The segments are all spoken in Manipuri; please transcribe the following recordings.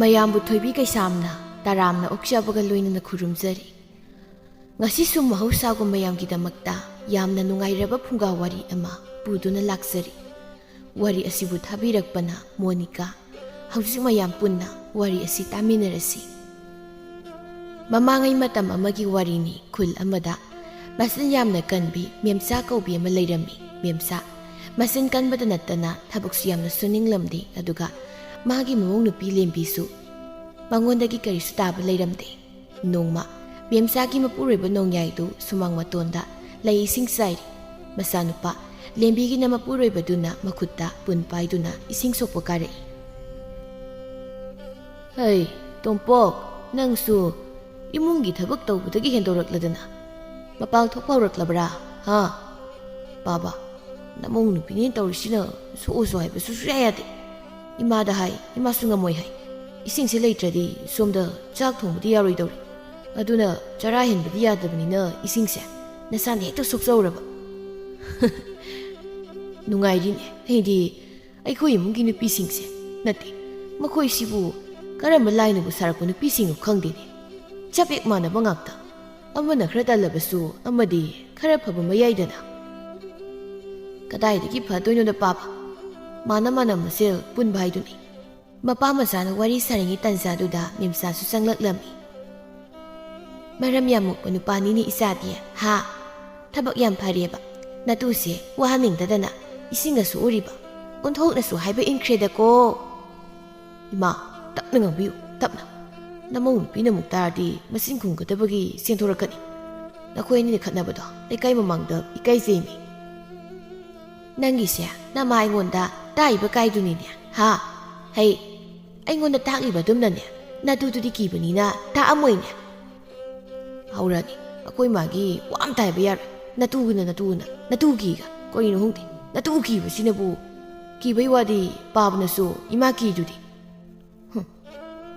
ꯃꯌꯥꯝꯕꯨ ꯊꯣꯏꯕꯤ ꯀꯩꯁꯥꯝꯅ ꯇꯔꯥꯝꯅ ꯑꯣꯛꯆꯕꯒ ꯂꯣꯏꯅꯅ ꯈꯨꯔꯨꯝꯖꯔꯤ꯫ ꯉꯁꯤꯁꯨ ꯃꯍꯧꯁꯥꯒꯨꯝ ꯃꯌꯥꯝꯒꯤꯗꯃꯛꯇ ꯌꯥꯝꯅ ꯅꯨꯡꯉꯥꯏꯔꯕ ꯐꯨꯡꯒꯥ ꯋꯥꯔꯤ ꯑꯃ ꯄꯨꯗꯨꯅ ꯂꯥꯛꯆꯔꯤ꯫ ꯋꯥꯔꯤ ꯑꯁꯤꯕꯨ ꯊꯥꯕꯤꯔꯛꯄꯅ ꯃꯣꯅꯤꯀꯥ꯫ ꯍꯧꯖꯤꯛ ꯃꯌꯥꯝ ꯄꯨꯟꯅ ꯋꯥꯔꯤ ꯑꯁꯤ ꯇꯥꯃꯤꯟꯅꯔꯁꯤ꯫ ꯃꯃꯥꯡꯉꯩ ꯃꯇꯝ ꯑꯃꯒꯤ ꯋꯥꯔꯤꯅꯤ꯫ ꯈꯨꯜ ꯑꯃꯗ ꯃꯆꯤꯟ ꯌꯥꯝꯅ ꯀꯟꯕꯤ ꯃꯦꯝꯆꯥ ꯀꯧꯕꯤ ꯑꯃ ꯂꯩꯔꯝꯃꯤ꯫ ꯃꯦꯝꯆꯥ ꯃꯆꯤꯟ ꯀꯟꯕꯗ ꯅꯠꯇꯅ ꯊꯕꯛꯁꯨ ꯌꯥꯝꯅ ꯁꯨꯅꯤꯡꯂꯝꯗꯦ꯫ ꯑꯗꯨꯒ ꯃꯥꯒꯤ ꯃꯃꯧ ꯅꯨꯄꯤ ꯂꯦꯝꯕꯤꯁꯨ ꯃꯉꯣꯟꯗꯒꯤ ꯀꯔꯤꯁꯨ ꯇꯥꯕ ꯂꯩꯔꯝꯗꯦ꯫ ꯅꯣꯡꯃ ꯃꯦꯝꯆꯥꯒꯤ ꯃꯄꯨꯔꯣꯏꯕ ꯅꯣꯡꯌꯥꯏꯗꯨ ꯁꯨꯃꯥꯡ ꯃꯇꯣꯟꯗ ꯂꯩ ꯏꯁꯤꯡ ꯆꯥꯏꯔꯤ꯫ ꯃꯆꯥꯅꯨꯄꯥ ꯂꯦꯝꯕꯤꯒꯤꯅ ꯃꯄꯨꯔꯣꯏꯕꯗꯨꯅ ꯃꯈꯨꯠꯇ ꯄꯨꯟ ꯄꯥꯏꯗꯨꯅ ꯏꯁꯤꯡ ꯁꯣꯛꯄ ꯀꯥꯔꯛꯏ꯫ "ꯍꯩ ꯇꯣꯝꯄꯣꯛ, ꯅꯪꯁꯨ ꯏꯃꯨꯡꯒꯤ ꯊꯕꯛ ꯇꯧꯕꯗꯒꯤ ꯍꯦꯟꯗꯣꯔꯛꯂꯗꯅ ꯃꯄꯥꯜ ꯊꯣꯛꯄ ꯍꯧꯔꯛꯂꯕ꯭ꯔꯥ? ꯍꯥ ꯕꯥꯕꯥ, ꯅꯃꯧ ꯅꯨꯄꯤꯅꯤ ꯇꯧꯔꯤꯁꯤꯅ ꯁꯣꯛꯑꯁꯨ ꯍꯥꯏꯕꯁꯨ ꯁꯨꯡꯌꯥ ꯌꯥꯗꯦ꯫ ꯏꯃꯥꯗ ꯍꯥꯏ, ꯏꯃꯥꯁꯨ ꯉꯝꯃꯣꯏ ꯍꯥꯏ꯫ ꯏꯁꯤꯡꯁꯦ ꯂꯩꯇ꯭ꯔꯗꯤ ꯁꯣꯝꯗ ꯆꯥꯛ ꯊꯣꯡꯕꯗꯤ ꯌꯥꯔꯣꯏꯗꯧꯔꯤ꯫ ꯑꯗꯨꯅ ꯆꯔꯥ ꯍꯦꯟꯕꯗꯤ ꯌꯥꯗꯕꯅꯤꯅ ꯏꯁꯤꯡꯁꯦ ꯅꯁꯥꯅ ꯍꯦꯛꯇ ꯁꯣꯛꯆꯧꯔꯕ." "ꯅꯨꯡꯉꯥꯏꯔꯤꯅꯦ, ꯑꯩꯗꯤ ꯑꯩꯈꯣꯏ ꯏꯃꯨꯡꯒꯤ ꯅꯨꯄꯤꯁꯤꯡꯁꯦ ꯅꯠꯇꯦ, ꯃꯈꯣꯏꯁꯤꯕꯨ ꯀꯔꯝꯕ ꯂꯥꯏꯅꯕꯨ ꯁꯥꯔꯛꯄ ꯅꯨꯄꯤꯁꯤꯡꯅꯣ ꯈꯪꯗꯦꯅꯦ꯫ ꯆꯞ ꯍꯦꯛ ꯃꯥꯟꯅꯕ ꯉꯥꯛꯇ, ꯑꯃꯅ ꯈꯔ ꯇꯜꯂꯕꯁꯨ ꯑꯃꯗꯤ ꯈꯔ ꯐꯕ ꯃꯌꯥꯏꯗꯅ." "ꯀꯗꯥꯏꯗꯒꯤ ꯐꯗꯣꯏꯅꯣꯗ ꯄꯥꯕ, ꯃꯥꯅ ꯃꯁꯦꯜ ꯄꯨꯟꯕ ꯍꯥꯏꯗꯨꯅꯤ." ꯃꯄꯥ ꯃꯆꯥꯅ ꯋꯥꯔꯤ ꯁꯥꯔꯤꯉꯩ ꯇꯟꯖꯥꯗꯨꯗ ꯃꯦꯝꯆꯥꯁꯨ ꯆꯪꯂꯛꯂꯝꯃꯤ꯫ "ꯃꯔꯝ ꯌꯥꯝ ꯃꯣꯛꯄ ꯅꯨꯄꯥꯅꯤꯅꯦ ꯏꯆꯥꯗꯤ꯫ ꯍꯥ ꯊꯕꯛ ꯌꯥꯝ ꯐꯔꯦꯕ, ꯅꯇꯨꯁꯦ ꯋꯥꯍꯟꯅꯤꯡꯗꯗꯅ ꯏꯁꯤꯡꯒ ꯁꯣꯛꯎꯔꯤꯕ ꯑꯣꯟꯊꯣꯛꯅꯁꯨ ꯍꯥꯏꯕ ꯏꯟꯈ꯭ꯔꯦꯗꯀꯣ." "ꯏꯃꯥ, ꯇꯞꯅ ꯉꯥꯡꯕꯤꯌꯨ, ꯇꯞꯅ. ꯅꯃꯧ ꯅꯨꯄꯤꯅ ꯑꯃꯨꯛ ꯇꯥꯔꯗꯤ ꯃꯆꯤꯟ ꯈꯨꯝꯒꯗꯕꯒꯤ ꯆꯦꯟꯊꯣꯔꯛꯀꯅꯤ꯫ ꯅꯈꯣꯏ ꯑꯅꯤꯅ ꯈꯠꯅꯕꯗꯣ ꯂꯩꯀꯥꯏ ꯃꯃꯥꯡꯗ ꯏꯀꯥꯏꯖꯩꯃꯤ." "ꯅꯪꯒꯤꯁꯦ ꯅꯃꯥ ꯑꯩꯉꯣꯟꯗ ꯇꯥꯛꯏꯕ ꯀꯥꯏꯗꯨꯅꯤꯅꯦ꯫ ꯍꯥ ꯍꯩ, ꯑꯩꯉꯣꯟꯗ ꯇꯥꯛꯂꯤꯕ ꯑꯗꯨꯝꯅꯅꯦ ꯅꯇꯨꯗꯨꯗꯤ ꯀꯤꯕꯅꯤꯅ ꯇꯥꯛꯑꯝꯃꯣꯏꯅꯦ꯫ ꯍꯧꯔꯛꯑꯅꯤ, ꯑꯩꯈꯣꯏ ꯃꯥꯒꯤ ꯋꯥ ꯑꯝꯇ ꯍꯥꯏꯕ ꯌꯥꯔꯣꯏ꯫ ꯅꯇꯨꯒꯤꯒ ꯀꯔꯤꯅꯣ ꯈꯪꯗꯦ꯫ ꯅꯇꯨ ꯀꯤꯕꯁꯤꯅꯕꯨ, ꯀꯤꯕꯩ ꯋꯥꯗꯤ ꯄꯥꯕꯅꯁꯨ ꯏꯃꯥ ꯀꯤꯗꯨꯗꯤ.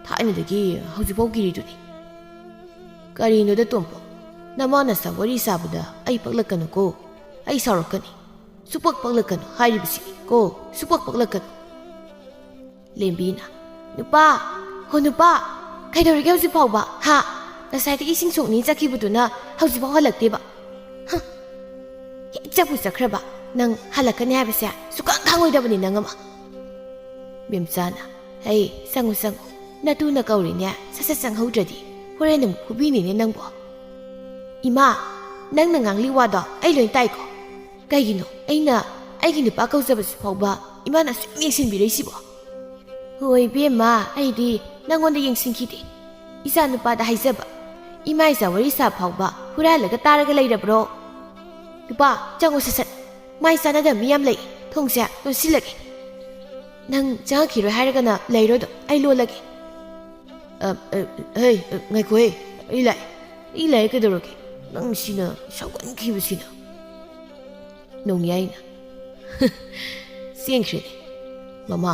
ꯊꯥꯏꯅꯗꯒꯤ ꯍꯧꯖꯤꯛꯐꯥꯎ ꯀꯤꯔꯤꯗꯨꯅꯤ." "ꯀꯔꯤꯅꯣꯗ ꯇꯣꯝꯄꯣ, ꯅꯃꯥꯅ ꯋꯥꯔꯤ ꯁꯥꯕꯗ ꯑꯩ ꯄꯛꯂꯛꯀꯅꯨꯀꯣ, ꯑꯩ ꯁꯥꯎꯔꯛꯀꯅꯤ꯫ ꯁꯨꯄꯛ ꯄꯛꯂꯛꯀꯅꯨ ꯍꯥꯏꯔꯤꯕꯁꯤꯅꯤ ꯀꯣ, ꯁꯨꯄꯛ ꯄꯛꯂꯛꯀꯅꯨ." ꯂꯦꯝꯕꯤꯅ, "ꯅꯨꯄꯥ, ꯍꯣ ꯅꯨꯄꯥ, ꯀꯩꯗꯧꯔꯤꯒꯦ ꯍꯧꯖꯤꯛ ꯐꯥꯎꯕ? ꯍꯥ ꯉꯁꯥꯏꯗꯒꯤ ꯏꯁꯤꯡ ꯁꯣꯛꯅꯤ ꯆꯠꯈꯤꯕꯗꯨꯅ ꯍꯧꯖꯤꯛꯐꯥꯎ ꯍꯜꯂꯛꯇꯦꯕ. ꯍꯦꯛ ꯆꯠꯄꯨ ꯆꯠꯈ꯭ꯔꯕ ꯅꯪ ꯍꯜꯂꯛꯀꯅꯤ ꯍꯥꯏꯕꯁꯦ ꯁꯨꯛꯈꯪ ꯈꯪꯉꯣꯏꯗꯕꯅꯤ ꯅꯪ ꯑꯃ." ꯃꯦꯝꯆꯥꯅ, "ꯍꯩ ꯆꯪꯉꯨ ꯆꯪꯉꯨ, ꯅꯇꯨꯅ ꯀꯧꯔꯤꯅꯦ, ꯁꯠ ꯁꯠ ꯆꯪꯍꯧꯗ꯭ꯔꯗꯤ ꯍꯣꯔꯦꯟ ꯑꯃꯨꯛ ꯐꯨꯕꯤꯅꯤꯅꯦ ꯅꯪꯕꯣ." "ꯏꯃꯥ, ꯅꯪꯅ ꯉꯥꯡꯂꯤ ꯋꯥꯗꯣ ꯑꯩ ꯂꯣꯏ ꯇꯥꯏꯀꯣ. ꯀꯩꯒꯤꯅꯣ ꯑꯩꯅ ꯑꯩꯒꯤ ꯅꯨꯄꯥ ꯀꯧꯖꯕꯁꯤ ꯐꯥꯎꯕ ꯏꯃꯥꯅ ꯁꯨꯝ ꯌꯦꯡꯁꯤꯟꯕꯤꯔꯛꯏꯁꯤꯕꯣ?" "ꯍꯣꯏ ꯏꯕꯦꯝꯃ, ꯑꯩꯗꯤ ꯅꯪꯉꯣꯟꯗ ꯌꯦꯡꯁꯤꯟꯈꯤꯗꯦ. ꯏꯆꯥ ꯅꯨꯄꯥꯗ ꯍꯥꯏꯖꯕ, ꯏꯃꯥ ꯏꯆꯥ ꯋꯥꯔꯤ ꯁꯥ ꯐꯥꯎꯕ ꯍꯨꯔꯥꯜꯂꯒ ꯇꯥꯔꯒ ꯂꯩꯔꯕ꯭ꯔꯣ? ꯅꯨꯄꯥ ꯆꯪꯉꯣ ꯁꯠ ꯁꯠ, ꯃꯥꯏ ꯆꯥꯅꯗꯕ ꯃꯤ ꯌꯥꯝ ꯂꯩ. ꯊꯣꯡꯁꯦ ꯂꯣꯟꯁꯤꯜꯂꯒꯦ. ꯅꯪ ꯆꯪꯉꯛꯈꯤꯔꯣꯏ ꯍꯥꯏꯔꯒꯅ ꯂꯩꯔꯣꯗꯣ, ꯑꯩ ꯂꯣꯜꯂꯒꯦ." "ꯍꯩ ꯉꯥꯏꯈꯣꯍꯦ, ꯑꯩ ꯂꯥꯛꯑꯦ ꯀꯩꯗꯧꯔꯒꯦ? ꯅꯪ ꯁꯤꯅ ꯁꯥꯎꯒꯟꯈꯤꯕꯁꯤꯅ." ꯅꯣꯡꯌꯥꯏꯅ, "ꯆꯦꯟꯈ꯭ꯔꯦꯅꯦ ꯃꯃꯥ,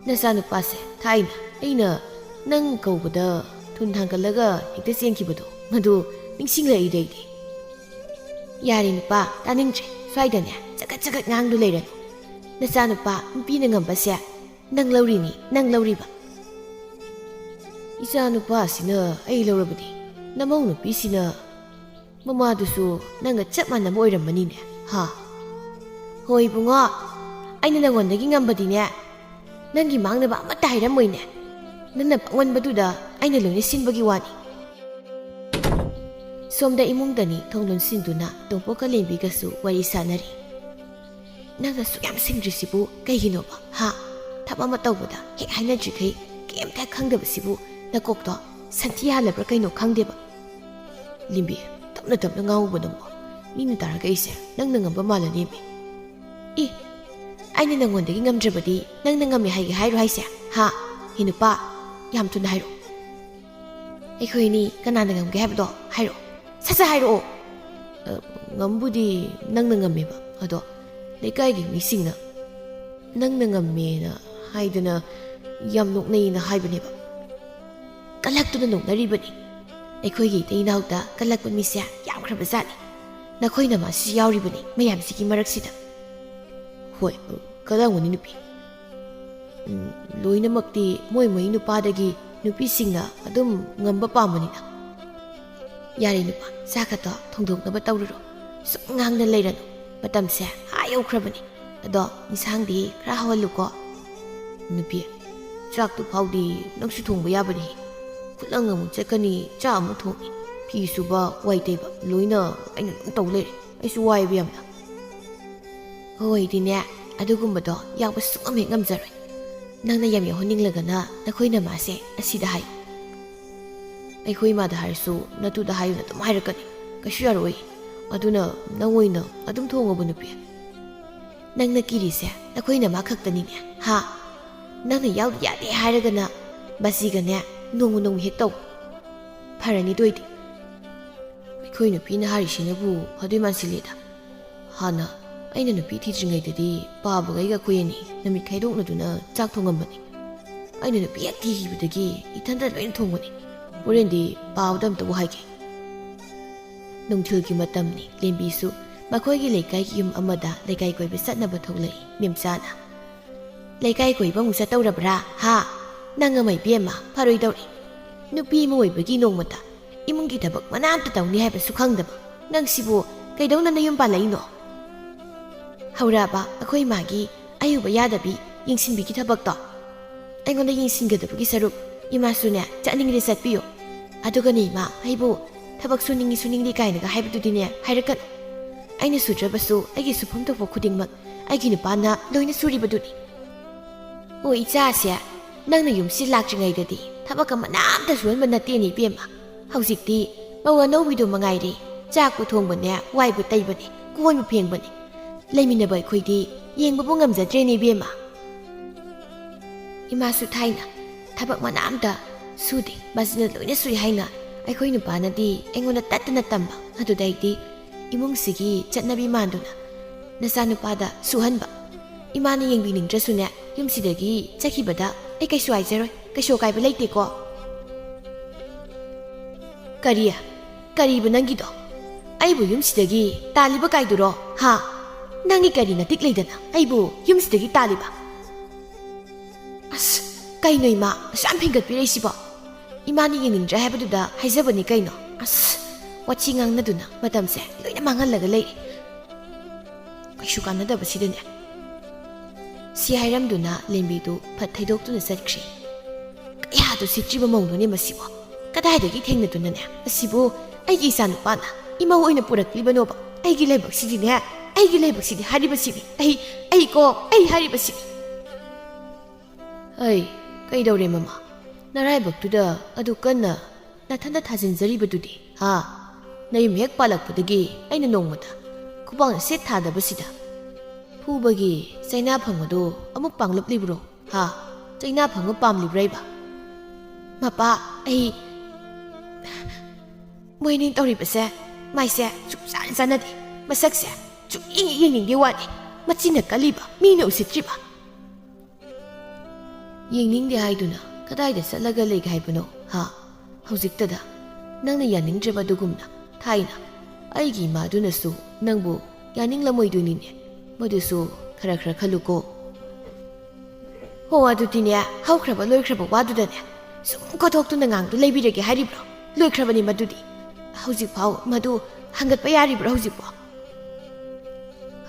ꯅꯆꯥꯅꯨꯄꯥꯁꯦ ꯊꯥꯏꯅ ꯑꯩꯅ ꯅꯪ ꯀꯧꯕꯗ ꯊꯨꯟ ꯊꯥꯡꯒꯠꯂꯒ ꯍꯦꯛꯇ ꯆꯦꯟꯈꯤꯕꯗꯣ, ꯃꯗꯨ ꯅꯤꯡꯁꯤꯡꯂꯛꯏꯗ ꯑꯩꯗꯤ." "ꯌꯥꯔꯦ ꯅꯨꯄꯥ, ꯇꯥꯅꯤꯡꯗ꯭ꯔꯦ. ꯁ꯭ꯋꯥꯏꯗꯅꯦ ꯆꯒꯠ ꯆꯒꯠ ꯉꯥꯡꯗꯨ ꯂꯩꯔꯅꯨ. ꯅꯆꯥꯅꯨꯄꯥ ꯅꯨꯄꯤꯅ ꯉꯝꯕꯁꯦ ꯅꯪ ꯂꯧꯔꯤꯅꯤ, ꯅꯪ ꯂꯧꯔꯤꯕ." "ꯏꯆꯥ ꯅꯨꯄꯥꯁꯤꯅ ꯑꯩ ꯂꯧꯔꯕꯗꯤ ꯅꯃꯧ ꯅꯨꯄꯤꯁꯤꯅ ꯃꯃꯥꯗꯨꯁꯨ ꯅꯪꯒ ꯆꯞ ꯃꯥꯟꯅꯕ ꯑꯣꯏꯔꯝꯃꯅꯤꯅꯦ. ꯍꯥ." "ꯍꯣꯏ ꯏꯕꯨꯡꯉꯣ, ꯑꯩꯅ ꯅꯪꯉꯣꯟꯗꯒꯤ ꯉꯝꯕꯗꯤꯅꯦ ꯅꯪꯒꯤ ꯃꯥꯡꯅꯕ ꯑꯃꯠꯇ ꯍꯥꯏꯔꯝꯃꯣꯏꯅꯦ. ꯅꯪꯅ ꯄꯪꯃꯟꯕꯗꯨꯗ ꯑꯩꯅ ꯂꯣꯏꯅ ꯁꯤꯟꯕꯒꯤ ꯋꯥꯅꯤ." ꯁꯣꯝꯗ ꯏꯃꯨꯡꯗꯅꯤ ꯊꯣꯡ ꯂꯣꯟꯁꯤꯟꯗꯨꯅ ꯇꯣꯝꯄꯣꯛꯀ ꯂꯦꯝꯕꯤꯒꯁꯨ ꯋꯥꯔꯤ ꯁꯥꯟꯅꯔꯤ꯫ "ꯅꯪꯅ ꯁꯨꯛ ꯌꯥꯝ ꯁꯤꯡꯗ꯭ꯔꯤꯁꯤꯕꯨ ꯀꯩꯒꯤꯅꯣꯕ? ꯍꯥ ꯊꯕꯛ ꯑꯃ ꯇꯧꯕꯗ ꯍꯦꯛ ꯍꯥꯏꯅꯗ꯭ꯔꯤꯈꯩ ꯀꯩꯝꯇ ꯈꯪꯗꯕꯁꯤꯕꯨ ꯅꯀꯣꯛꯇꯣ ꯁꯟꯊꯤ ꯍꯥꯜꯂꯕ꯭ꯔꯥ ꯀꯩꯅꯣ ꯈꯪꯗꯦꯕ." "ꯂꯦꯝꯕꯤ, ꯇꯞꯅ ꯇꯞꯅ ꯉꯥꯡꯉꯨꯕ ꯅꯪꯕꯣ. ꯃꯤꯅ ꯇꯥꯔꯒ ꯑꯩꯁꯦ ꯅꯪꯅ ꯉꯝꯕ ꯃꯥꯜꯂꯅꯦꯃꯤ." "ꯑꯩꯅ ꯅꯪꯉꯣꯟꯗꯒꯤ ꯉꯝꯗ꯭ꯔꯕꯗꯤ ꯅꯪꯅ ꯉꯝꯃꯦ ꯍꯥꯏꯒꯦ ꯍꯥꯏꯔꯣ ꯍꯥꯏꯁꯦ? ꯍꯥ ꯍꯦ ꯅꯨꯄꯥ, ꯌꯥꯝ ꯊꯨꯅ ꯍꯥꯏꯔꯛꯑꯣ. ꯑꯩꯈꯣꯏꯅꯤ ꯀꯅꯥꯅ ꯉꯝꯒꯦ ꯍꯥꯏꯕꯗꯣ ꯍꯥꯏꯔꯛꯑꯣ, ꯁꯠ ꯁꯠ ꯍꯥꯏꯔꯛꯑꯣ." "ꯉꯝꯕꯨꯗꯤ ꯅꯪꯅ ꯉꯝꯃꯦꯕ, ꯑꯗꯣ ꯂꯩꯀꯥꯏꯒꯤ ꯃꯤꯁꯤꯡꯅ ꯅꯪꯅ ꯉꯝꯃꯦꯅ ꯍꯥꯏꯗꯅ ꯌꯥꯝ ꯅꯣꯛꯅꯩꯅ ꯍꯥꯏꯕꯅꯦꯕ." "ꯀꯜꯂꯛꯇꯨꯅ ꯅꯣꯛꯅꯔꯤꯕꯅꯤ. ꯑꯩꯈꯣꯏꯒꯤ ꯏꯇꯩ ꯏꯅꯥꯎꯗ ꯀꯜꯂꯛꯄ ꯃꯤꯁꯦ ꯌꯥꯝꯈ꯭ꯔꯕꯖꯥꯠꯅꯤ. ꯅꯈꯣꯏꯅ ꯃꯥꯁꯤ ꯌꯥꯎꯔꯤꯕꯅꯤ ꯃꯌꯥꯝꯁꯤꯒꯤ ꯃꯔꯛꯁꯤꯗ." "ꯍꯣꯏ ꯀꯜꯂꯝꯒꯅꯤ ꯅꯨꯄꯤ." ꯂꯣꯏꯅꯃꯛꯇꯤ ꯃꯣꯏ ꯅꯨꯄꯥꯗꯒꯤ ꯅꯨꯄꯤꯁꯤꯡꯅ ꯑꯗꯨꯝ ꯉꯝꯕ ꯄꯥꯝꯕꯅꯤꯅ ꯌꯥꯔꯦ ꯅꯨꯄꯥ ꯆꯥꯛꯀꯗꯣ ꯊꯣꯡꯗꯣꯛꯅꯕ ꯇꯧꯔꯨꯔꯣ ꯁꯨꯝ ꯉꯥꯡꯅ ꯂꯩꯔꯅꯨ ꯃꯇꯝꯁꯦ ꯌꯧꯈ꯭ꯔꯕꯅꯤ ꯑꯗꯣ ꯏꯟꯁꯥꯡꯗꯤ ꯈꯔ ꯍꯥꯎꯍꯜꯂꯨꯀꯣ ꯅꯨꯄꯤ ꯆꯥꯛꯇꯨ ꯐꯥꯎꯗꯤ ꯅꯪꯁꯨ ꯊꯣꯡꯕ ꯌꯥꯕꯅꯤ ꯈꯨꯠꯂꯪ ꯑꯃꯨꯛ ꯆꯠꯀꯅꯤ ꯆꯥꯛ ꯑꯃꯨꯛ ꯊꯣꯡꯉꯤ ꯐꯤ ꯁꯨꯕ ꯋꯥꯏ ꯇꯩꯕ ꯂꯣꯏꯅ ꯑꯩꯅ ꯑꯗꯨꯝ ꯇꯧ ꯂꯩꯔꯦ ꯑꯩꯁꯨ ꯋꯥꯏꯕ ꯌꯥꯝꯅ ꯍꯣꯏꯗꯤꯅꯦ ꯑꯗꯨꯒꯨꯝꯕꯗꯣ ꯌꯥꯎꯕ ꯁꯨꯡꯉꯝ ꯍꯦꯛ ꯉꯝꯖꯔꯣꯏ ꯅꯪꯅ ꯌꯥꯝ ꯌꯥꯎꯍꯟꯅꯤꯡꯂꯒꯅ ꯅꯈꯣꯏ ꯅꯃꯥꯁꯦ ꯑꯁꯤꯗ ꯍꯥꯏꯌꯨ ꯑꯩꯈꯣꯏ ꯏꯃꯥꯗ ꯍꯥꯏꯔꯁꯨ ꯅꯇꯨꯗ ꯍꯥꯏꯌꯨꯅ ꯑꯗꯨꯝ ꯍꯥꯏꯔꯛꯀꯅꯤ ꯀꯩꯁꯨ ꯌꯥꯔꯣꯏ ꯑꯗꯨꯅ ꯅꯪ ꯑꯣꯏꯅ ꯑꯗꯨꯝ ꯊꯣꯡꯉꯣꯕ ꯅꯨꯄꯤ ꯅꯪꯅ ꯀꯤꯔꯤꯁꯦ ꯅꯈꯣꯏ ꯅꯃꯥ ꯈꯛꯇꯅꯤꯅꯦ ꯍꯥ ꯅꯪꯅ ꯌꯥꯎꯗ ꯌꯥꯗꯦ ꯍꯥꯏꯔꯒꯅ ꯕꯥꯁꯤꯒꯅꯦ ꯅꯣꯡꯃ ꯍꯦꯛ ꯇꯧ ꯐꯔꯅꯤ ꯗꯣꯏꯗꯤ ꯑꯩꯈꯣꯏ ꯅꯨꯄꯤꯅ ꯍꯥꯏꯔꯤꯁꯤꯅꯕꯨ ꯐꯗꯣꯏ ꯃꯥꯟꯁꯤꯜꯂꯦꯗ ꯍꯥꯟꯅ ꯑꯩꯅ ꯅꯨꯄꯤ ꯊꯤꯗ꯭ꯔꯤꯉꯩꯗꯗꯤ ꯄꯥꯕꯒ ꯑꯩꯒ ꯑꯩꯈꯣꯏ ꯑꯅꯤ ꯅꯨꯃꯤꯠ ꯈꯥꯏꯗꯣꯛꯅꯗꯨꯅ ꯆꯥꯛ ꯊꯣꯡꯉꯝꯕꯅꯤ ꯑꯩꯅ ꯅꯨꯄꯤ ꯍꯦꯛ ꯊꯤꯈꯤꯕꯗꯒꯤ ꯏꯊꯟꯇ ꯂꯣꯏꯅ ꯊꯣꯡꯕꯅꯤ ꯍꯣꯔꯦꯟꯗꯤ ꯄꯥꯕꯗ ꯑꯝꯇꯕꯨ ꯍꯥꯏꯒꯦ ꯅꯨꯡꯊꯤꯜꯒꯤ ꯃꯇꯝꯅꯤ ꯂꯦꯝꯕꯤꯁꯨ ꯃꯈꯣꯏꯒꯤ ꯂꯩꯀꯥꯏꯒꯤ ꯌꯨꯝ ꯑꯃꯗ ꯂꯩꯀꯥꯏ ꯀꯣꯏꯕ ꯆꯠꯅꯕ ꯊꯣꯛꯂꯛꯏ ꯃꯦꯝꯆꯥꯅ ꯂꯩꯀꯥꯏ ꯀꯣꯏꯕ ꯑꯃꯨꯛ ꯆꯠꯇꯧꯔꯕ꯭ꯔꯥ ꯍꯥ ꯅꯪ ꯑꯃ ꯏꯕꯦꯝꯃ ꯐꯔꯣꯏꯗꯧꯔꯤ ꯅꯨꯄꯤ ꯑꯃ ꯑꯣꯏꯕꯒꯤ ꯅꯣꯡꯃꯇ ꯏꯃꯨꯡꯒꯤ ꯊꯕꯛ ꯃꯅꯥꯝꯇ ꯇꯧꯅꯤ ꯍꯥꯏꯕꯁꯨ ꯈꯪꯗꯕ ꯅꯪ ꯁꯤꯕꯨ ꯀꯩꯗꯧꯅ ꯅꯌꯨꯝ ꯄꯥꯜꯂꯛꯏꯅꯣ ꯍꯧꯔꯛꯑꯕ ꯑꯩꯈꯣꯏ ꯏꯃꯥꯒꯤ ꯑꯌꯨꯕ ꯌꯥꯗꯕꯤ ꯌꯦꯡꯁꯤꯟꯕꯤꯒꯤ ꯊꯕꯛꯇꯣ ꯑꯩꯉꯣꯟꯗ ꯌꯦꯡꯁꯤꯟꯒꯗꯕꯒꯤ ꯁꯔꯨꯛ ꯏꯃꯥꯁꯨꯅꯦ ꯆꯠꯅꯤꯡꯉꯗꯤ ꯆꯠꯄꯤꯌꯨ ꯑꯗꯨꯒꯅꯦ ꯏꯃꯥ ꯑꯩꯕꯨ ꯊꯕꯛ ꯁꯨꯅꯤꯡꯉꯤ ꯀꯥꯏꯅꯒ ꯍꯥꯏꯕꯗꯨꯗꯤꯅꯦ ꯍꯥꯏꯔꯛꯀꯅꯨ ꯑꯩꯅ ꯁꯨꯗ꯭ꯔꯕꯁꯨ ꯑꯩꯒꯤ ꯁꯨꯐꯝ ꯊꯣꯛꯄ ꯈꯨꯗꯤꯡꯃꯛ ꯑꯩꯒꯤ ꯅꯨꯄꯥꯅ ꯂꯣꯏꯅ ꯁꯨꯔꯤꯕꯗꯨꯅꯤ ꯑꯣ ꯏꯆꯥꯁꯦ ꯅꯪꯅ ꯌꯨꯝꯁꯤ ꯂꯥꯛꯇ꯭ꯔꯤꯉꯩꯗꯗꯤ ꯊꯕꯛ ꯑꯃꯅꯥꯝꯇ ꯁꯨꯍꯟꯕ ꯅꯠꯇꯦꯅꯦ ꯏꯕꯦꯝꯃ ꯍꯧꯖꯤꯛꯇꯤ ꯃꯧ ꯑꯅꯧꯕꯤꯗꯨ ꯃꯉꯥꯏꯔꯦ ꯆꯥꯛꯄꯨ ꯊꯣꯡꯕꯅꯦ ꯋꯥꯏꯕꯨ ꯇꯩꯕꯅꯦ ꯀꯣꯟꯕꯨ ꯐꯦꯡꯕꯅꯦ ꯂꯩꯃꯤꯟꯅꯕ ꯑꯩꯈꯣꯏꯗꯤ ꯌꯦꯡꯕꯕꯨ ꯉꯝꯖꯗ꯭ꯔꯦꯅꯦ ꯏꯕꯦꯝꯃ ꯏꯃꯥꯁꯨ ꯊꯥꯏꯅ ꯊꯕꯛ ꯃꯅꯥꯝꯇ ꯁꯨꯗꯦ ꯃꯁꯤꯅ ꯂꯣꯏꯅ ꯁꯨꯏ ꯍꯥꯏꯅ ꯑꯩꯈꯣꯏ ꯅꯨꯄꯥꯅꯗꯤ ꯑꯩꯉꯣꯟꯗ ꯇꯠꯇꯅ ꯇꯝꯕ ꯑꯗꯨꯗ ꯑꯩꯗꯤ ꯏꯃꯨꯡꯁꯤꯒꯤ ꯆꯠꯅꯕꯤ ꯃꯥꯟꯗꯨꯅ ꯅꯆꯥꯅꯨꯄꯥꯗ ꯁꯨꯍꯟꯕ ꯏꯃꯥꯅ ꯌꯦꯡꯕꯤꯅꯤꯡꯗ꯭ꯔꯁꯨꯅꯦ ꯌꯨꯝꯁꯤꯗꯒꯤ ꯆꯠꯈꯤꯕꯗ ꯑꯩ ꯀꯩꯁꯨ ꯍꯥꯏꯖꯔꯣꯏ ꯀꯩꯁꯨ ꯑꯀꯥꯏꯕ ꯂꯩꯇꯦꯀꯣ ꯀꯔꯤꯕ ꯅꯪꯒꯤꯗꯣ ꯑꯩꯕꯨ ꯌꯨꯝꯁꯤꯗꯒꯤ ꯇꯥꯜꯂꯤꯕ ꯀꯥꯏꯗꯨꯔꯣ ꯍꯥ ꯅꯪꯒꯤ ꯀꯔꯤ ꯅꯇꯤꯛ ꯂꯩꯗꯅ ꯑꯩꯕꯨ ꯌꯨꯝꯁꯤꯗꯒꯤ ꯇꯥꯜꯂꯤꯕ ꯑꯁ ꯀꯩꯅꯣ ꯏꯃꯥ ꯑꯁ ꯌꯥꯝ ꯐꯤꯡꯒꯠꯄꯤꯔꯛꯏꯁꯤꯕꯣ ꯏꯃꯥꯅ ꯌꯦꯡꯅꯤꯡꯗ꯭ꯔꯦ ꯍꯥꯏꯕꯗꯨꯗ ꯍꯥꯏꯖꯕꯅꯤ ꯀꯩꯅꯣ ꯑꯁ ꯋꯥꯊꯤ ꯉꯥꯡꯅꯗꯨꯅ ꯃꯇꯝꯁꯦ ꯂꯣꯏꯅ ꯃꯥꯡꯍꯜꯂꯒ ꯂꯩꯔꯦ ꯀꯩꯁꯨ ꯀꯥꯟꯅꯗꯕꯁꯤꯗꯅꯦ ꯁꯤ ꯍꯥꯏꯔꯝꯗꯨꯅ ꯂꯦꯝꯕꯤꯗꯨ ꯐꯠ ꯊꯩꯗꯣꯛꯇꯨꯅ ꯆꯠꯈ꯭ꯔꯦ ꯀꯌꯥꯗꯨ ꯁꯤꯠꯇ꯭ꯔꯤꯕ ꯃꯧꯅꯣꯅꯦ ꯃꯁꯤꯕꯣ ꯀꯗꯥꯏꯗꯒꯤ ꯊꯦꯡꯅꯗꯨꯅꯅꯦ ꯑꯁꯤꯕꯨ ꯑꯩꯒꯤ ꯏꯆꯥꯅꯨꯄꯥꯅ ꯏꯃꯧ ꯑꯣꯏꯅ ꯄꯨꯔꯛꯂꯤꯕꯅꯣꯕ ꯑꯩꯒꯤ ꯂꯥꯏꯕꯛꯁꯤꯗꯤ ꯍꯥꯏꯔꯤꯕꯁꯤꯅꯤ ꯑꯩ ꯍꯥꯏꯔꯤꯕꯁꯤꯅꯤ ꯑꯩ ꯀꯩꯗꯧꯔꯦ ꯃꯃꯥ ꯅꯔꯥꯏꯕꯛꯇꯨꯗ ꯑꯗꯨ ꯀꯟꯅ ꯅꯊꯟꯗ ꯊꯥꯖꯤꯟꯖꯔꯤꯕꯗꯨꯗꯤ ꯍꯥ ꯅꯌꯨꯝ ꯍꯦꯛ ꯄꯥꯜꯂꯛꯄꯗꯒꯤ ꯑꯩꯅ ꯅꯣꯡꯃꯗ ꯈꯨꯄꯥꯛꯅ ꯁꯦꯠ ꯊꯥꯗꯕꯁꯤꯗ ꯐꯨꯕꯒꯤ ꯆꯩꯅꯥꯐꯝ ꯑꯗꯨ ꯑꯃꯨꯛ ꯄꯥꯡꯂꯛꯂꯤꯕ꯭ꯔꯣ ꯍꯥ ꯆꯩꯅꯥꯐꯝ ꯄꯥꯝꯂꯤꯕ꯭ꯔꯩꯕ ꯃꯄꯥ ꯑꯩ ꯃꯣꯏꯅꯤ ꯇꯧꯔꯤꯕꯁꯦ ꯃꯥꯏꯁꯦ ꯁꯨꯡꯆꯥꯟ ꯆꯥꯟꯅꯗꯦ ꯃꯁꯛꯁꯦ ꯌꯦꯡꯅꯤꯡꯗꯦ ꯋꯥꯅꯤ ꯃꯆꯤꯟꯅ ꯀꯜꯂꯤꯕ ꯃꯤꯅ ꯎꯁꯤꯠꯇ꯭ꯔꯤꯕ ꯌꯦꯡꯅꯤꯡꯗꯦ ꯍꯥꯏꯗꯨꯅ ꯀꯗꯥꯏꯗ ꯆꯠꯂꯒ ꯂꯩꯒꯦ ꯍꯥꯏꯕꯅꯣ ꯍꯥ ꯍꯧꯖꯤꯛꯇꯗ ꯅꯪꯅ ꯌꯥꯅꯤꯡꯗ꯭ꯔꯕ ꯑꯗꯨꯒꯨꯝꯅ ꯊꯥꯏꯅ ꯑꯩꯒꯤ ꯏꯃꯥꯗꯨꯅꯁꯨ ꯅꯪꯕꯨ ꯌꯥꯅꯤꯡꯂꯝꯃꯣꯏꯗꯣꯏꯅꯤꯅꯦ ꯃꯗꯨꯁꯨ ꯈꯔ ꯈꯜꯂꯨꯀꯣ ꯍꯣ ꯑꯗꯨꯗꯤꯅꯦ ꯍꯧꯈ꯭ꯔꯕ ꯂꯣꯏꯈ꯭ꯔꯕ ꯋꯥꯗꯨꯗꯅꯦ ꯁꯨꯝ ꯀꯣꯊꯣꯛꯇꯨꯅ ꯉꯥꯡꯗꯨ ꯂꯩꯕꯤꯔꯒꯦ ꯍꯥꯏꯔꯤꯕ꯭ꯔꯣ ꯂꯣꯏꯈ꯭ꯔꯕꯅꯤ ꯃꯗꯨꯗꯤ ꯍꯧꯖꯤꯛꯐꯥꯎ ꯃꯗꯨ ꯍꯪꯒꯠꯄ ꯌꯥꯔꯤꯕ꯭ꯔꯣ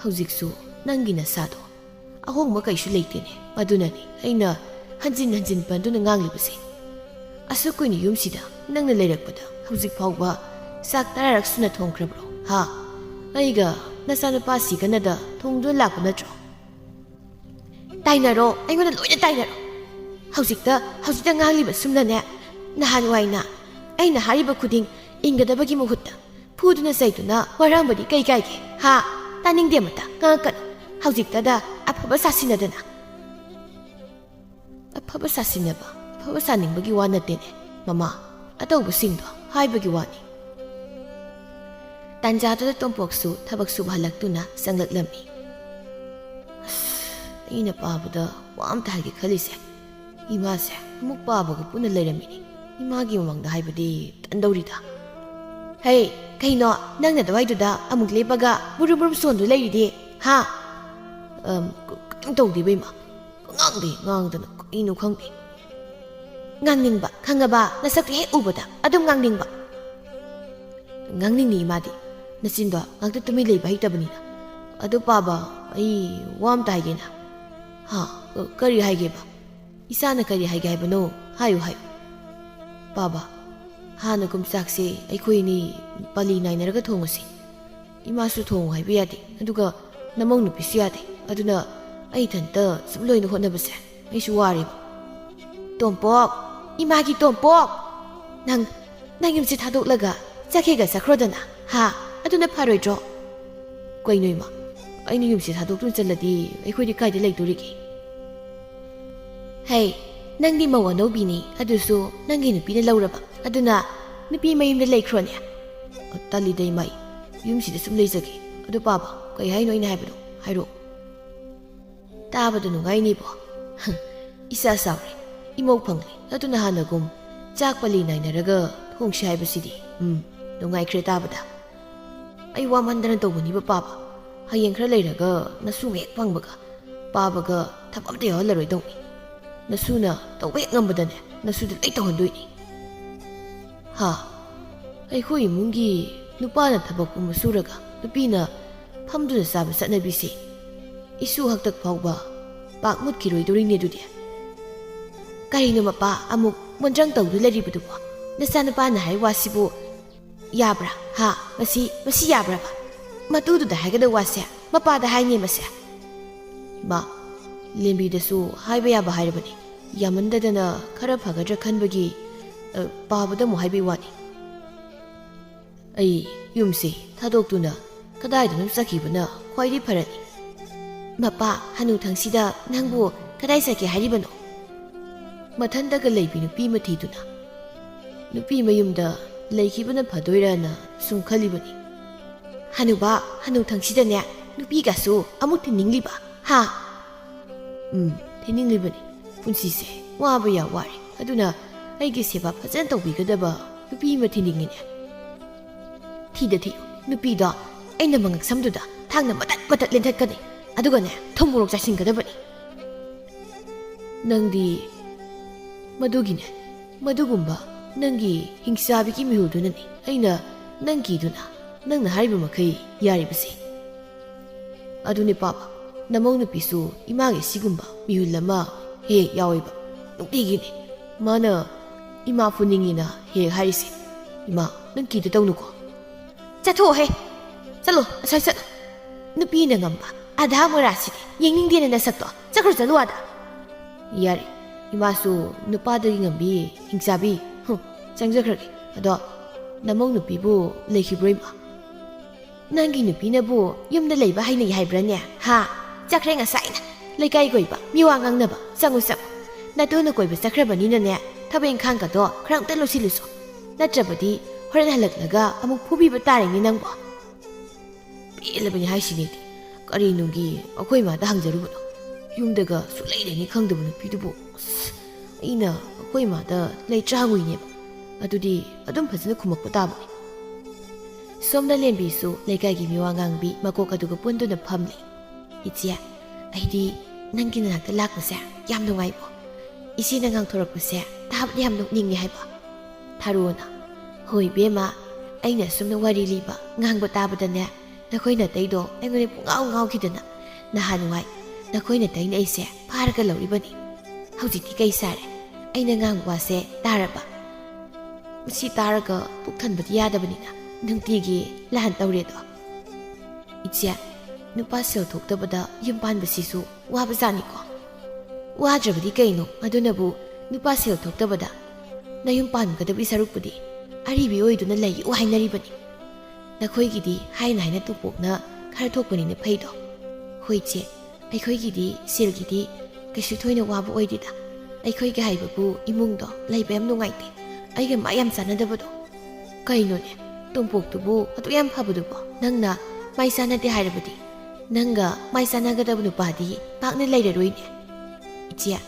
ꯍꯧꯖꯤꯛꯁꯨ ꯅꯪꯒꯤ ꯅꯁꯥꯗꯣ ꯑꯍꯣꯡꯕ ꯀꯩꯁꯨ ꯂꯩꯇꯦꯅꯦ ꯑꯗꯨꯅꯅꯤ ꯑꯩꯅ ꯍꯟꯖꯤꯟ ꯄꯟꯗꯨꯅ ꯉꯥꯡꯂꯤꯕꯁꯦ ꯑꯁꯨꯛ ꯀꯨꯏꯅ ꯌꯨꯝꯁꯤꯗ ꯅꯪꯅ ꯂꯩꯔꯛꯄꯗ ꯍꯧꯖꯤꯛ ꯐꯥꯎꯕ ꯆꯥꯛ 10ꯔꯛ ꯁꯨꯅ ꯊꯣꯡꯈ꯭ꯔꯕ꯭ꯔꯣ ꯍꯥ ꯑꯩꯒ ꯅꯆꯥꯅꯨꯄꯥꯁꯤꯒꯅꯗ ꯊꯣꯡꯗꯨꯅ ꯂꯥꯛꯄ ꯅꯠꯇ꯭ꯔꯣ ꯇꯥꯏꯅꯔꯣ ꯑꯩꯉꯣꯟꯗ ꯂꯣꯏꯅ ꯇꯥꯏꯅꯔꯣ ꯍꯧꯖꯤꯛꯇ ꯉꯥꯡꯂꯤꯕ ꯁꯨꯝꯅꯅꯦ ꯅꯍꯥꯟꯋꯥꯏꯅ ꯑꯩꯅ ꯍꯥꯏꯔꯤꯕ ꯈꯨꯗꯤꯡ ꯏꯟꯒꯗꯕꯒꯤ ꯃꯍꯨꯠꯇ ꯐꯨꯗꯨꯅ ꯆꯩꯗꯨꯅ ꯋꯥꯔꯥꯡꯕꯗꯤ ꯀꯩ ꯀꯥꯏꯒꯦ ꯍꯥ ꯇꯥꯅꯤꯡꯗꯦ ꯑꯃꯇ ꯉꯥꯡꯉꯛꯀꯅꯨ ꯍꯧꯖꯤꯛꯇꯗ ꯑꯐꯕ ꯁꯥꯁꯤꯟꯅꯗꯅ ꯑꯐꯕ ꯁꯥꯅꯤꯡꯕꯒꯤ ꯋꯥ ꯅꯠꯇꯦꯅꯦ ꯃꯃꯥ ꯑꯇꯧꯕꯁꯤꯡꯗꯣ ꯍꯥꯏꯕꯒꯤ ꯋꯥꯅꯤ ꯇꯥꯟꯖꯥꯗꯨꯗ ꯇꯣꯝꯄꯣꯛꯁꯨ ꯊꯕꯛ ꯁꯨꯕ ꯍꯜꯂꯛꯇꯨꯅ ꯆꯪꯂꯛꯂꯝꯃꯤ ꯑꯩꯅ ꯄꯥꯕꯗ ꯋꯥ ꯑꯝꯇ ꯍꯥꯏꯒꯦ ꯈꯜꯂꯤꯁꯦ ꯏꯃꯥꯁꯦ ꯑꯃꯨꯛ ꯄꯥꯕꯒ ꯄꯨꯟꯅ ꯂꯩꯔꯝꯃꯤꯅꯤ ꯏꯃꯥꯒꯤ ꯃꯃꯥꯡꯗ ꯍꯥꯏꯕꯗꯤ ꯇꯟꯗꯧꯔꯤꯗ ꯍꯩ ꯀꯩꯅꯣ ꯅꯪꯅ ꯑꯗꯨꯋꯥꯏꯗꯨꯗ ꯑꯃꯨꯛ ꯂꯦꯞꯄꯒ ꯃꯨꯔꯨꯝ ꯁꯣꯟꯗꯨ ꯂꯩꯔꯤꯗꯤ ꯍꯥ ꯀꯩꯝ ꯇꯧꯗꯦꯕ ꯏꯃꯥ ꯉꯥꯡꯗꯦ ꯉꯥꯡꯗꯅ ꯀꯩꯅꯣ ꯈꯪꯗꯦ ꯉꯥꯡꯅꯤꯡꯕ ꯈꯪꯉꯕ ꯅꯁꯛꯇꯣ ꯍꯦꯛ ꯎꯕꯗ ꯑꯗꯨꯝ ꯉꯥꯡꯅꯤꯡꯕ ꯉꯥꯡꯅꯤꯡꯅꯤ ꯏꯃꯥꯗꯤ ꯅꯆꯤꯟꯗꯣ ꯉꯥꯛꯇ ꯇꯨꯃꯤꯟ ꯂꯩꯕ ꯍꯩꯇꯕꯅꯤꯅ ꯑꯗꯨ ꯄꯥꯕ ꯑꯩ ꯋꯥ ꯑꯝꯇ ꯍꯥꯏꯒꯦꯅ ꯀꯔꯤ ꯍꯥꯏꯒꯦꯕ ꯏꯆꯥꯅ ꯀꯔꯤ ꯍꯥꯏꯒꯦ ꯍꯥꯏꯕꯅꯣ ꯍꯥꯏꯌꯨ ꯍꯥꯏꯌꯨ ꯄꯥꯕ ꯍꯥꯟꯅꯒꯨꯝ ꯆꯥꯛꯁꯦ ꯑꯩꯈꯣꯏꯅꯤ ꯄꯥꯂꯤ ꯅꯥꯏꯅꯔꯒ ꯊꯣꯡꯉꯁꯤ 이마수 ꯊꯣꯡꯉꯨ ꯍꯥꯏꯕ ꯌꯥꯗꯦ ꯑꯗꯨꯒ ꯅꯃꯧ ꯅꯨꯄꯤꯁꯨ ꯌꯥꯗꯦ ꯑꯗꯨꯅ ꯑꯩ ꯏꯊꯟꯇ ꯁꯨꯝ ꯂꯣꯏꯅ ꯍꯣꯠꯅꯕꯁꯦ ꯑꯩꯁꯨ ꯋꯥꯔꯦꯕ ꯇꯣꯝꯄꯣꯛ 이마ꯒꯤ ꯇꯣꯝꯄꯣꯛ ꯅꯪ ꯌꯨꯝꯁꯦ ꯊꯥꯗꯣꯛꯂꯒ ꯆꯠꯈꯤꯒ ꯆꯠꯈ꯭ꯔꯣꯗꯅ ꯑꯗꯨꯅ ꯐꯔꯣꯏꯗ꯭ꯔꯣ ꯀꯩꯅꯣ 이마 ꯑꯩꯅ ꯌꯨꯝꯁꯦ ꯊꯥꯗꯣꯛꯇꯨꯅ ꯆꯠꯂꯗꯤ ꯑꯩꯈꯣꯏꯗꯤ ꯀꯥꯏꯗ ꯂꯩꯗꯣꯔꯤꯒꯦ ꯍꯩ ꯅꯪꯗꯤ ꯃꯧ ꯑꯅꯧꯕꯤꯅꯤ ꯑꯗꯨꯁꯨ ꯅꯪꯒꯤ ꯅꯨꯄꯤꯅ ꯂꯧꯔꯕ ꯑꯗꯨꯅ ꯅꯨꯄꯤ ꯃꯌꯨꯝꯗ ꯂꯩꯈ꯭ꯔꯣꯅꯦ ꯇꯜꯂꯤꯗ 이마 ꯌꯨꯝꯁꯤꯗ ꯁꯨꯝ ꯂꯩꯖꯒꯦ ꯑꯗꯨ ꯄꯥꯕ ꯀꯩ ꯍꯥꯏꯅꯣ ꯑꯩꯅ ꯍꯥꯏꯕꯗꯣ ꯍꯥꯏꯔꯛꯑꯣ ꯇꯥꯕꯗ ꯅꯨꯡꯉꯥꯏꯅꯤꯕꯣ ꯏꯆꯥ ꯆꯥꯎꯔꯦ ꯏꯃꯧ ꯐꯪꯂꯦ ꯑꯗꯨꯅ ꯍꯥꯟꯅꯒꯨꯝ ꯆꯥꯛ ꯄꯜꯂꯤ ꯅꯥꯏꯅꯔꯒ ꯊꯣꯡꯁꯤ ꯍꯥꯏꯕꯁꯤꯗꯤ ꯅꯨꯡꯉꯥꯏꯈ꯭ꯔꯦ ꯇꯥꯕꯗ ꯑꯩ ꯋꯥꯃꯟꯗꯅ ꯇꯧꯕꯅꯤꯕ ꯄꯥꯕ ꯍꯌꯦꯡ ꯈꯔ ꯂꯩꯔꯒ ꯅꯁꯨ ꯍꯦꯛ ꯐꯪꯕꯒ ꯄꯥꯕꯒ ꯊꯕꯛ ꯑꯝꯇ ꯌꯥꯎꯍꯜꯂꯔꯣꯏꯗꯧꯅꯤ ꯅꯁꯨꯅ ꯇꯧꯕ ꯍꯦꯛ ꯉꯝꯕꯗꯅꯦ ꯅꯁꯨꯗ ꯂꯣꯏ ꯇꯧꯍꯟꯗꯣꯏꯅꯤ ꯑꯩꯈꯣꯏ ꯏꯃꯨꯡꯒꯤ ꯅꯨꯄꯥꯅ ꯊꯕꯛꯀꯨꯝꯕ ꯁꯨꯔꯒ ꯅꯨꯄꯤꯅ ꯐꯝꯗꯨꯅ ꯆꯥꯕ ꯆꯠꯅꯕꯤꯁꯤ 이수 ꯍꯛꯇꯛ ꯐꯥꯎꯕ ꯄꯥꯛ ꯃꯨꯠꯈꯤꯔꯣꯏꯗꯧꯔꯤꯅꯦ ꯑꯗꯨꯗꯤ ꯀꯔꯤꯅꯣ ꯃꯄꯥ ꯑꯃꯨꯛ ꯃꯣꯟꯗ꯭ꯔꯪ ꯇꯧꯗꯨ ꯂꯩꯔꯤꯕꯗꯨꯕꯣ ꯅꯆꯥꯅꯨꯄꯥꯅ ꯍꯥꯏ ꯋꯥꯁꯤꯕꯨ ꯌꯥꯕ꯭ꯔꯥ ꯃꯁꯤ ꯌꯥꯕ꯭ꯔꯕ ꯃꯇꯨꯗꯨꯗ ꯍꯥꯏꯒꯗꯕ ꯋꯥꯁꯦ ꯃꯄꯥꯗ ꯍꯥꯏꯅꯦ ꯃꯁꯦ ꯏꯃꯥ ꯂꯦꯝꯕꯤꯗꯁꯨ ꯍꯥꯏꯕ ꯌꯥꯕ ꯍꯥꯏꯔꯕꯅꯤ ꯌꯥꯃꯟꯗꯗꯅ ꯈꯔ ꯐꯒꯗ꯭ꯔꯥ ꯈꯟꯕꯒꯤ ꯄꯥꯕꯗ ꯑꯃꯨꯛ ꯍꯥꯏꯕꯩ ꯋꯥꯅꯤ ꯑꯩ ꯌꯨꯝꯁꯤ ꯊꯥꯗꯣꯛꯇꯨꯅ ꯀꯗꯥꯏꯗꯅꯣ ꯆꯠꯈꯤꯕꯅ ꯈ꯭ꯋꯥꯏꯗꯒꯤ ꯐꯔꯅꯤ ꯃꯄꯥ ꯍꯅꯨꯊꯪꯁꯤꯗ ꯅꯪꯕꯨ ꯀꯗꯥꯏ ꯆꯠꯀꯦ ꯍꯥꯏꯔꯤꯕꯅꯣ ꯃꯊꯟꯇꯒ ꯂꯩꯕꯤ ꯅꯨꯄꯤ ꯑꯃ ꯊꯤꯗꯨꯅ ꯅꯨꯄꯤ ꯃꯌꯨꯝꯗ ꯂꯩꯈꯤꯕꯅ ꯐꯗꯣꯏꯔꯥꯅ ꯁꯨꯝ ꯈꯜꯂꯤꯕꯅꯤ ꯍꯅꯨꯊꯪꯁꯤꯗꯅꯦ ꯅꯨꯄꯤꯒꯁꯨ ꯑꯃꯨꯛ ꯊꯤꯅꯤꯡꯂꯤꯕ ꯊꯤꯅꯤꯡꯂꯤꯕꯅꯤ ꯄꯨꯟꯁꯤꯁꯦ ꯋꯥꯕ ꯌꯥ ꯋꯥꯔꯦ ꯑꯗꯨꯅ ꯑꯩꯒꯤ ꯁꯦꯕꯥ ꯐꯖꯅ ꯇꯧꯕꯤꯒꯗꯕ ꯅꯨꯄꯤ ꯑꯃ ꯊꯤꯅꯤꯡꯉꯤꯅꯦ ꯊꯤꯌꯨ ꯅꯨꯄꯤꯗꯣ ꯑꯩꯅ ꯃꯉꯛ ꯁꯝꯗꯨꯗ ꯊꯥꯡꯅ ꯃꯇꯠ ꯂꯦꯟꯊꯠꯀꯅꯤ ꯑꯗꯨꯒꯅꯦ ꯊꯨꯝ ꯃꯣꯔꯣꯛ ꯆꯥꯏꯁꯤꯟꯒꯗꯕꯅꯤ ꯅꯪꯗꯤ ꯃꯗꯨꯒꯨꯝꯕ ꯅꯪꯒꯤ ꯍꯤꯡꯆꯥꯕꯤꯒꯤ ꯃꯤꯍꯨꯜꯗꯨꯅꯅꯤ ꯑꯩꯅ ꯅꯪ ꯀꯤꯗꯨꯅ ꯅꯪꯅ ꯍꯥꯏꯔꯤꯕ ꯃꯈꯩ ꯌꯥꯔꯤꯕꯁꯤ ꯑꯗꯨꯅꯤ ꯄꯥꯕ ꯅꯃꯧ ꯅꯨꯄꯤꯁꯨ ꯏꯃꯥꯒꯤ ꯁꯤꯒꯨꯝꯕ ꯃꯤꯍꯨꯜ ꯑꯃ ꯍꯦꯛ ꯌꯥꯎꯋꯦꯕ ꯅꯨꯡꯇꯤꯒꯤꯅꯤ ꯃꯥꯅ ꯏꯃꯥ ꯐꯨꯅꯤꯡꯉꯤꯅ ꯍꯦꯛ ꯍꯥꯏꯔꯤꯁꯦ ꯏꯃꯥ ꯅꯪ ꯀꯤꯗ ꯇꯧꯅꯨꯀꯣ ꯆꯠꯊꯣꯛꯑꯣꯍꯦ ꯆꯠꯂꯣ ꯑꯁ꯭ꯋꯥꯏ ꯆꯠꯂꯣ ꯅꯨꯄꯤꯅ ꯉꯝꯕ ꯑꯙꯥ ꯃꯣꯔꯥꯁꯤꯗꯤ ꯌꯦꯡꯅꯤꯡꯗꯦꯅ ꯅꯁꯛꯇꯣ ꯆꯠꯂꯣ ꯑꯥꯗ ꯌꯥꯔꯦ 이마ꯁꯨ ꯅꯨꯄꯥꯗꯒꯤ ꯉꯝꯕꯤ ꯍꯤꯡꯆꯥꯕꯤ ꯆꯪꯖꯈ꯭ꯔꯒꯦ ꯑꯗꯣ ꯅꯃꯧ ꯅꯨꯄꯤꯕꯨ ꯂꯩꯈꯤꯕ꯭ꯔꯣ ꯏꯃꯥ ꯅꯪꯒꯤ ꯅꯨꯄꯤꯅꯕꯨ ꯌꯨꯝꯗ ꯂꯩꯕ ꯍꯩꯅꯩ ꯍꯥꯏꯕ꯭ꯔꯥꯅꯦ ꯆꯠꯈ꯭ꯔꯦ ꯉꯁꯥꯏꯅ ꯂꯩꯀꯥꯏ ꯀꯣꯏꯕ ꯃꯤꯋꯥ ꯉꯥꯡꯅꯕ ꯆꯪꯉꯨ ꯅꯇꯨꯅ ꯀꯣꯏꯕ ꯆꯠꯈ꯭ꯔꯕꯅꯤꯅꯅꯦ ꯊꯕꯛ ꯏꯪꯈꯥꯡꯒꯗꯣ ꯈꯔ ꯑꯝꯇ ꯂꯣꯏꯁꯤꯜꯂꯨꯁꯣ ꯅꯠꯇ꯭ꯔꯕꯗꯤ ꯍꯣꯔꯦꯟ ꯍꯜꯂꯛꯂꯒ ꯑꯃꯨꯛ ꯐꯨꯕꯤꯕ ꯇꯥꯔꯦꯅꯦ ꯅꯪꯕꯣ ꯄꯦꯜꯂꯕꯅꯤ ꯍꯥꯏꯁꯤꯅꯦꯗꯤ ꯀꯔꯤꯅꯨꯡꯒꯤ ꯑꯩꯈꯣꯏ ꯏꯃꯥꯗ ꯍꯪꯖꯔꯨꯕꯅꯣ ꯌꯨꯝꯗꯒ ꯁꯨꯛꯂꯩ ꯂꯩꯅꯤ ꯈꯪꯗꯕ ꯅꯨꯄꯤꯗꯨꯕꯨ ꯑꯩꯅ ꯑꯩꯈꯣꯏ ꯏꯃꯥꯗ ꯂꯩꯇ꯭ꯔꯥ ꯍꯪꯉꯨꯏꯅꯦꯕ ꯑꯗꯨꯗꯤ ꯑꯗꯨꯝ ꯐꯖꯅ ꯈꯨꯝꯃꯛꯄ ꯇꯥꯕꯅꯤ ꯁꯣꯝꯅ ꯂꯦꯝꯕꯤꯁꯨ ꯂꯩꯀꯥꯏꯒꯤ ꯃꯤꯋꯥ ꯉꯥꯡꯕꯤ ꯃꯀꯣꯛ ꯑꯗꯨꯒ ꯄꯨꯟꯗꯨꯅ ꯐꯝꯂꯤ ꯏꯆꯦ ꯑꯩꯗꯤ ꯅꯪꯒꯤ ꯅꯅꯥꯛꯇ ꯂꯥꯛꯄꯁꯦ ꯌꯥꯝ ꯅꯨꯡꯉꯥꯏꯕꯣ ꯏꯆꯦꯅ ꯉꯥꯡꯊꯣꯔꯛꯄꯁꯦ ꯇꯥꯕꯗ ꯌꯥꯝ ꯅꯣꯛꯅꯤꯡꯉꯦ ꯍꯥꯏꯕ ꯊꯥꯔꯣꯅ ꯍꯣꯏ ꯕꯦꯝꯃ ꯑꯩꯅ ꯁꯨꯝꯅ ꯋꯥꯔꯤ ꯂꯤꯕ ꯉꯥꯡꯕ ꯇꯥꯕꯗꯅꯦ ꯅꯈꯣꯏ ꯅꯇꯩꯗꯣ ꯑꯩꯉꯣꯟꯗ ꯄꯨꯡꯉꯥꯎ ꯉꯥꯎꯈꯤꯗꯅ ꯅꯍꯥꯟꯋꯥꯏ ꯅꯈꯣꯏ ꯅꯇꯩꯅ ꯑꯩꯁꯦ ꯐꯥꯔꯒ ꯂꯧꯔꯤꯕꯅꯤ ꯍꯧꯖꯤꯛꯇꯤ ꯀꯩ ꯁꯥꯔꯦ ꯑꯩꯅ ꯉꯥꯡꯕ ꯋꯥꯁꯦ ꯇꯥꯔꯕ ꯃꯁꯤ ꯇꯥꯔꯒ ꯄꯨꯛ ꯊꯟꯕꯗꯤ ꯌꯥꯗꯕꯅꯤꯅ ꯅꯨꯡꯇꯤꯒꯤ ꯂꯥꯟ ꯇꯧꯔꯦꯗꯣ ꯏꯆꯦ ꯅꯨꯄꯥ ꯁꯦꯜ ꯊꯣꯛꯇꯕꯗ ꯌꯨꯝ ꯄꯥꯟꯕꯁꯤꯁꯨ ꯋꯥꯕꯖꯥꯠꯅꯤꯀꯣ ꯋꯥꯗ꯭ꯔꯕꯗꯤ ꯀꯩꯅꯣ ꯑꯗꯨꯅꯕꯨ ꯅꯨꯄꯥ ꯁꯦꯜ ꯊꯣꯛꯇꯕꯗ ꯅꯌꯨꯝ ꯄꯥꯟꯒꯗꯕꯒꯤ ꯁꯔꯨꯛꯄꯨꯗꯤ ꯑꯔꯤꯕꯤ ꯑꯣꯏꯗꯨꯅ ꯂꯩꯌꯨ ꯍꯥꯏꯅꯔꯤꯕꯅꯤ ꯅꯈꯣꯏꯒꯤꯗꯤ ꯍꯥꯏꯅ ꯇꯣꯄꯣꯛꯅ ꯈꯔ ꯊꯣꯛꯄꯅꯤꯅ ꯐꯩꯗꯣ ꯍꯣꯏ ꯏꯆꯦ ꯑꯩꯈꯣꯏꯒꯤꯗꯤ ꯁꯦꯜꯒꯤꯗꯤ ꯀꯩꯁꯨ ꯊꯣꯏꯅ ꯋꯥꯕ ꯑꯣꯏꯗꯦꯗ ꯑꯩꯈꯣꯏꯒꯤ ꯍꯥꯏꯕꯕꯨ ꯏꯃꯨꯡꯗꯣ ꯂꯩꯕ ꯌꯥꯝ ꯅꯨꯡꯉꯥꯏꯇꯦ ꯑꯩꯒ ꯃꯥ ꯌꯥꯝ ꯆꯥꯟꯅꯗꯕꯗꯣ ꯀꯩꯅꯣꯅꯦ ꯇꯣꯝꯄꯣꯛꯇꯨꯕꯨ ꯑꯗꯨꯛ ꯌꯥꯝ ꯐꯕꯗꯨꯕꯣ ꯅꯪꯅ ꯃꯥꯏ ꯆꯥꯟꯅꯗꯦ ꯍꯥꯏꯔꯕꯗꯤ ꯅꯪꯒ ꯃꯥꯏ ꯆꯥꯟꯅꯒꯗꯕ ꯅꯨꯄꯥꯗꯤ ꯄꯥꯛꯅ ꯂꯩꯔꯔꯣꯏꯅꯦ ꯏꯆꯦ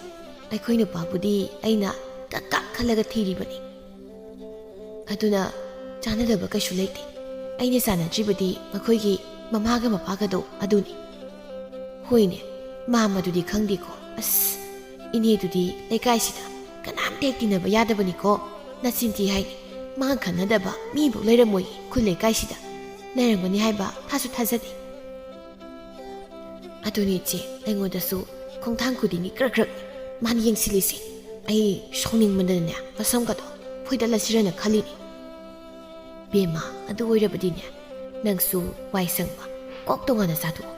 ꯑꯩꯈꯣꯏ ꯅꯨꯄꯥꯕꯨꯗꯤ ꯑꯩꯅ ꯀꯛ ꯈꯜꯂꯒ ꯊꯤꯔꯤꯕꯅꯤ ꯑꯗꯨꯅ ꯆꯥꯟꯅꯗꯕ ꯀꯩꯁꯨ ꯂꯩꯇꯦ ꯑꯩꯅ ꯆꯥꯟꯅꯗ꯭ꯔꯤꯕꯗꯤ ꯃꯈꯣꯏꯒꯤ ꯃꯃꯥꯒ ꯃꯄꯥꯒꯗꯣ ꯑꯗꯨꯅꯤ ꯍꯣꯏꯅꯦ ꯃꯥ ꯃꯗꯨꯗꯤ ꯈꯪꯗꯦꯀꯣ ꯑꯁ ꯏꯅꯦꯗꯨꯗꯤ ꯂꯩꯀꯥꯏꯁꯤꯗ ꯀꯅꯥꯝ ꯇꯦꯛ ꯇꯤꯟꯅꯕ ꯌꯥꯗꯕꯅꯤꯀꯣ ꯅꯆꯤꯟꯊꯤ ꯍꯥꯏꯅꯤ ꯃꯥ ꯈꯟꯅꯗꯕ ꯃꯤꯐꯥꯎ ꯂꯩꯔꯝꯃꯣꯏ ꯈꯨꯜ ꯂꯩꯀꯥꯏꯁꯤꯗ ꯂꯩꯔꯝꯒꯅꯤ ꯍꯥꯏꯕ ꯊꯥꯁꯨ ꯊꯥꯖꯗꯦ ꯑꯗꯨꯅꯤ ꯏꯆꯦ ꯑꯩꯉꯣꯟꯗꯁꯨ ꯈꯣꯡꯊꯥꯡ ꯈꯨꯗꯤꯡꯒꯤ ꯀ꯭ꯔꯛꯅꯤ ꯃꯥꯅ ꯌꯦꯡꯁꯤꯜꯂꯤꯁꯦ ꯑꯩ ꯁꯥꯎꯅꯤꯡꯕꯗꯅꯦ ꯃꯁꯝꯒꯗꯣ ꯐꯣꯏꯗꯠꯂꯁꯤꯔꯅ ꯈꯜꯂꯤꯅꯤ ꯕꯦꯝꯃ ꯑꯗꯨ ꯑꯣꯏꯔꯕꯗꯤꯅꯦ ꯅꯪꯁꯨ ꯋꯥꯏ ꯁꯪꯕ ꯀꯣꯛ ꯇꯣꯉꯥꯟꯅ ꯆꯥꯊꯣꯛꯑꯣ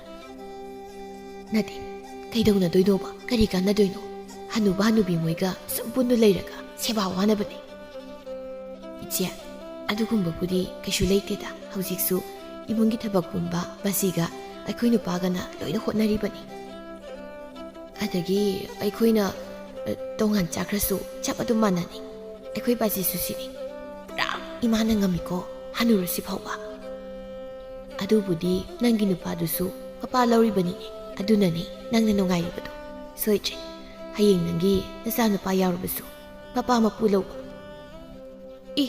ꯅꯠꯇꯦ ꯀꯩꯗꯧꯅꯗꯣꯏꯅꯣꯕ ꯀꯔꯤ ꯀꯥꯟꯅꯗꯣꯏꯅꯣ ꯍꯅꯨꯕ ꯍꯅꯨꯕꯤ ꯃꯣꯏꯒ ꯁꯨꯝ ꯄꯨꯟꯅ ꯂꯩꯔꯒ ꯁꯦꯕꯥ ꯋꯥꯅꯕꯅꯦ ꯏꯆꯦ ꯑꯗꯨꯒꯨꯝꯕꯕꯨꯗꯤ ꯀꯩꯁꯨ ꯂꯩꯇꯦꯗ ꯍꯧꯖꯤꯛꯁꯨ ꯏꯃꯨꯡꯒꯤ ꯊꯕꯛ ꯄꯨꯟꯕ ꯃꯁꯤꯒ ꯑꯩꯈꯣꯏ ꯅꯨꯄꯥꯒꯅ ꯂꯣꯏꯅ ꯍꯣꯠꯅꯔꯤꯕꯅꯤ ꯑꯗꯒꯤ ꯑꯩꯈꯣꯏꯅ ꯇꯣꯉꯥꯟ ꯆꯥꯈ꯭ꯔꯁꯨ ꯆꯞ ꯑꯗꯨꯝ ꯃꯥꯟꯅꯅꯤ ꯑꯩꯈꯣꯏ ꯕꯥꯖꯤꯁꯨ ꯁꯤꯅꯤ ꯄꯨꯔꯥ ꯏꯃꯥꯅ ꯉꯝꯃꯤꯀꯣ ꯍꯅꯨꯔꯁꯤ ꯐꯥꯎꯕ ꯑꯗꯨꯕꯨꯗꯤ ꯅꯪꯒꯤ ꯅꯨꯄꯥꯗꯨꯁꯨ ꯃꯄꯥ ꯂꯧꯔꯤꯕꯅꯤꯅꯦ ꯑꯗꯨꯅꯅꯤ ꯅꯪꯅ ꯅꯨꯡꯉꯥꯏꯔꯤꯕꯗꯣ ꯁꯣꯏꯗ꯭ꯔꯦ ꯍꯌꯦꯡ ꯅꯪꯒꯤ ꯅꯆꯥ ꯅꯨꯄꯥ ꯌꯥꯎꯔꯕꯁꯨ ꯃꯄꯥ ꯃꯄꯨ ꯂꯧꯕ ꯏ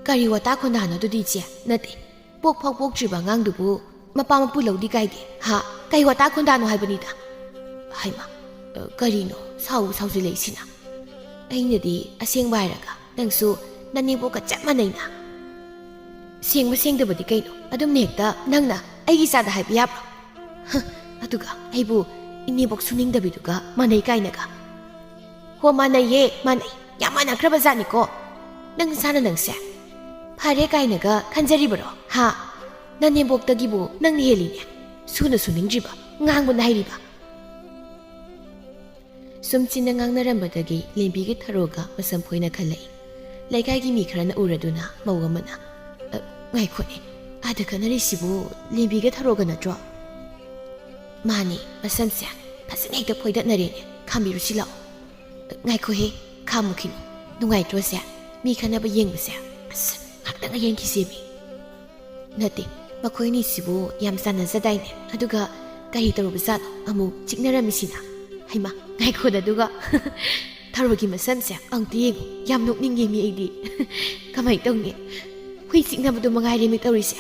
ꯀꯔꯤ ꯋꯥꯇꯥ ꯈꯣꯟꯗꯥꯅꯣ ꯑꯗꯨꯗꯤ ꯏꯆꯦ ꯅꯠꯇꯦ ꯄꯣꯛ ꯐꯥꯎ ꯄꯣꯛꯇ꯭ꯔꯤꯕ ꯑꯉꯥꯡꯗꯨꯕꯨ ꯃꯄꯥ ꯃꯄꯨ ꯂꯧꯗꯤ ꯀꯥꯏꯗꯦ ꯍꯥ ꯀꯩ ꯋꯥꯇꯥ ꯈꯣꯟꯗꯥꯅꯣ ꯍꯥꯏꯕꯅꯤꯗ ꯍꯩꯃ ꯀꯔꯤꯅꯣ ꯁꯥꯎꯖꯤꯜꯂꯛꯏꯁꯤꯅ ꯑꯩꯅꯗꯤ ꯑꯁꯦꯡꯕ ꯍꯥꯏꯔꯒ ꯅꯪꯁꯨ ꯅꯅꯦꯝꯕꯣꯛꯀ ꯆꯞ ꯃꯥꯟꯅꯩꯅ ꯁꯦꯡꯕ ꯁꯦꯡꯗꯕꯗꯤ ꯀꯩꯅꯣ ꯑꯗꯨꯝꯅ ꯍꯦꯛꯇ ꯅꯪꯅ ꯑꯩꯒꯤ ꯆꯥꯗ ꯍꯥꯏꯕ ꯌꯥꯕ꯭ꯔꯣ ꯑꯗꯨꯒ ꯑꯩꯕꯨ ꯏꯅꯦꯕꯣꯛ ꯁꯨꯅꯤꯡꯗꯕꯤꯗꯨꯒ ꯃꯥꯟꯅꯩ ꯀꯥꯏꯅꯒ ꯍꯣ ꯃꯥꯟꯅꯩꯌꯦ ꯃꯥꯟꯅꯩ ꯌꯥꯝ ꯃꯥꯟꯅꯈ꯭ꯔꯕ ꯖꯥꯠꯅꯤꯀꯣ ꯅꯪ ꯅꯁꯥꯅ ꯅꯪꯁꯦ ꯐꯔꯦ ꯀꯥꯏꯅꯒ ꯈꯟꯖꯔꯤꯕꯔꯣ ꯍꯥ ꯅꯅꯦꯝꯕꯣꯛꯇꯒꯤꯕꯨ ꯅꯪꯅ ꯍꯦꯜꯂꯤꯅꯦ ꯁꯨꯅ ꯁꯨꯅꯤꯡꯗ꯭ꯔꯤꯕ ꯉꯥꯡꯕꯅ ꯍꯩꯔꯤꯕ ꯁꯨꯝ ꯆꯤꯟꯅ ꯉꯥꯡꯅꯔꯝꯕꯗꯒꯤ ꯂꯦꯝꯕꯤꯒꯤ ꯊꯔꯣꯒ ꯃꯁꯝ ꯐꯣꯏꯅ ꯈꯜꯂꯛꯏ ꯂꯩꯀꯥꯏꯒꯤ ꯃꯤ ꯈꯔꯅ ꯎꯔꯗꯨꯅ ꯃꯧ ꯑꯃꯅ ꯉꯥꯏꯈꯣꯅꯦ ꯑꯥꯗ ꯈꯟꯅꯔꯤꯁꯤꯕꯨ ꯂꯦꯝꯕꯤꯒ ꯊꯔꯣꯒ ꯅꯠꯇ꯭ꯔꯣ ꯃꯥꯅꯤ ꯃꯁꯝꯁꯦ ꯐꯖꯅ ꯍꯦꯛꯇ ꯐꯣꯏꯗꯠꯅꯔꯦꯅꯦ ꯈꯥꯝꯕꯤꯔꯨꯁꯤ ꯂꯥꯛꯑꯣ ꯉꯥꯏꯈꯣꯍꯦ ꯈꯥꯝꯃꯨꯈꯤꯅꯨ ꯅꯨꯡꯉꯥꯏꯇ꯭ꯔꯣꯁꯦ ꯃꯤ ꯈꯟꯅꯕ ꯌꯦꯡꯕꯁꯦ ꯑꯁ ꯉꯥꯛꯇꯪꯒ ꯌꯦꯡꯈꯤꯁꯦꯃꯤ ꯅꯠꯇꯦ ꯃꯈꯣꯏꯅꯤꯁꯤꯕꯨ ꯌꯥꯝ ꯆꯥꯟꯅꯖꯗꯥꯏꯅꯦ ꯑꯗꯨꯒ ꯀꯔꯤ ꯇꯧꯔꯨꯕꯖꯥꯠꯅꯣ ꯑꯃꯨꯛ ꯆꯤꯛꯅꯔꯝꯃꯤꯁꯤꯅ ꯍꯩꯃ ꯉꯥꯏꯈꯣꯗ ꯑꯗꯨꯒ ꯊꯔꯣꯒꯤ ꯃꯁꯝꯁꯦ ꯑꯝꯇ ꯌꯦꯡꯉꯨ ꯌꯥꯝ ꯅꯣꯛꯅꯤꯡꯉꯦꯃꯤ ꯑꯩꯗꯤ ꯀꯃꯥꯏꯅ ꯇꯧꯅꯤ ꯍꯨꯏ ꯆꯤꯛꯅꯕꯗꯣ ꯃꯉꯥꯏꯔꯦꯃꯤ ꯇꯧꯔꯤꯁꯦ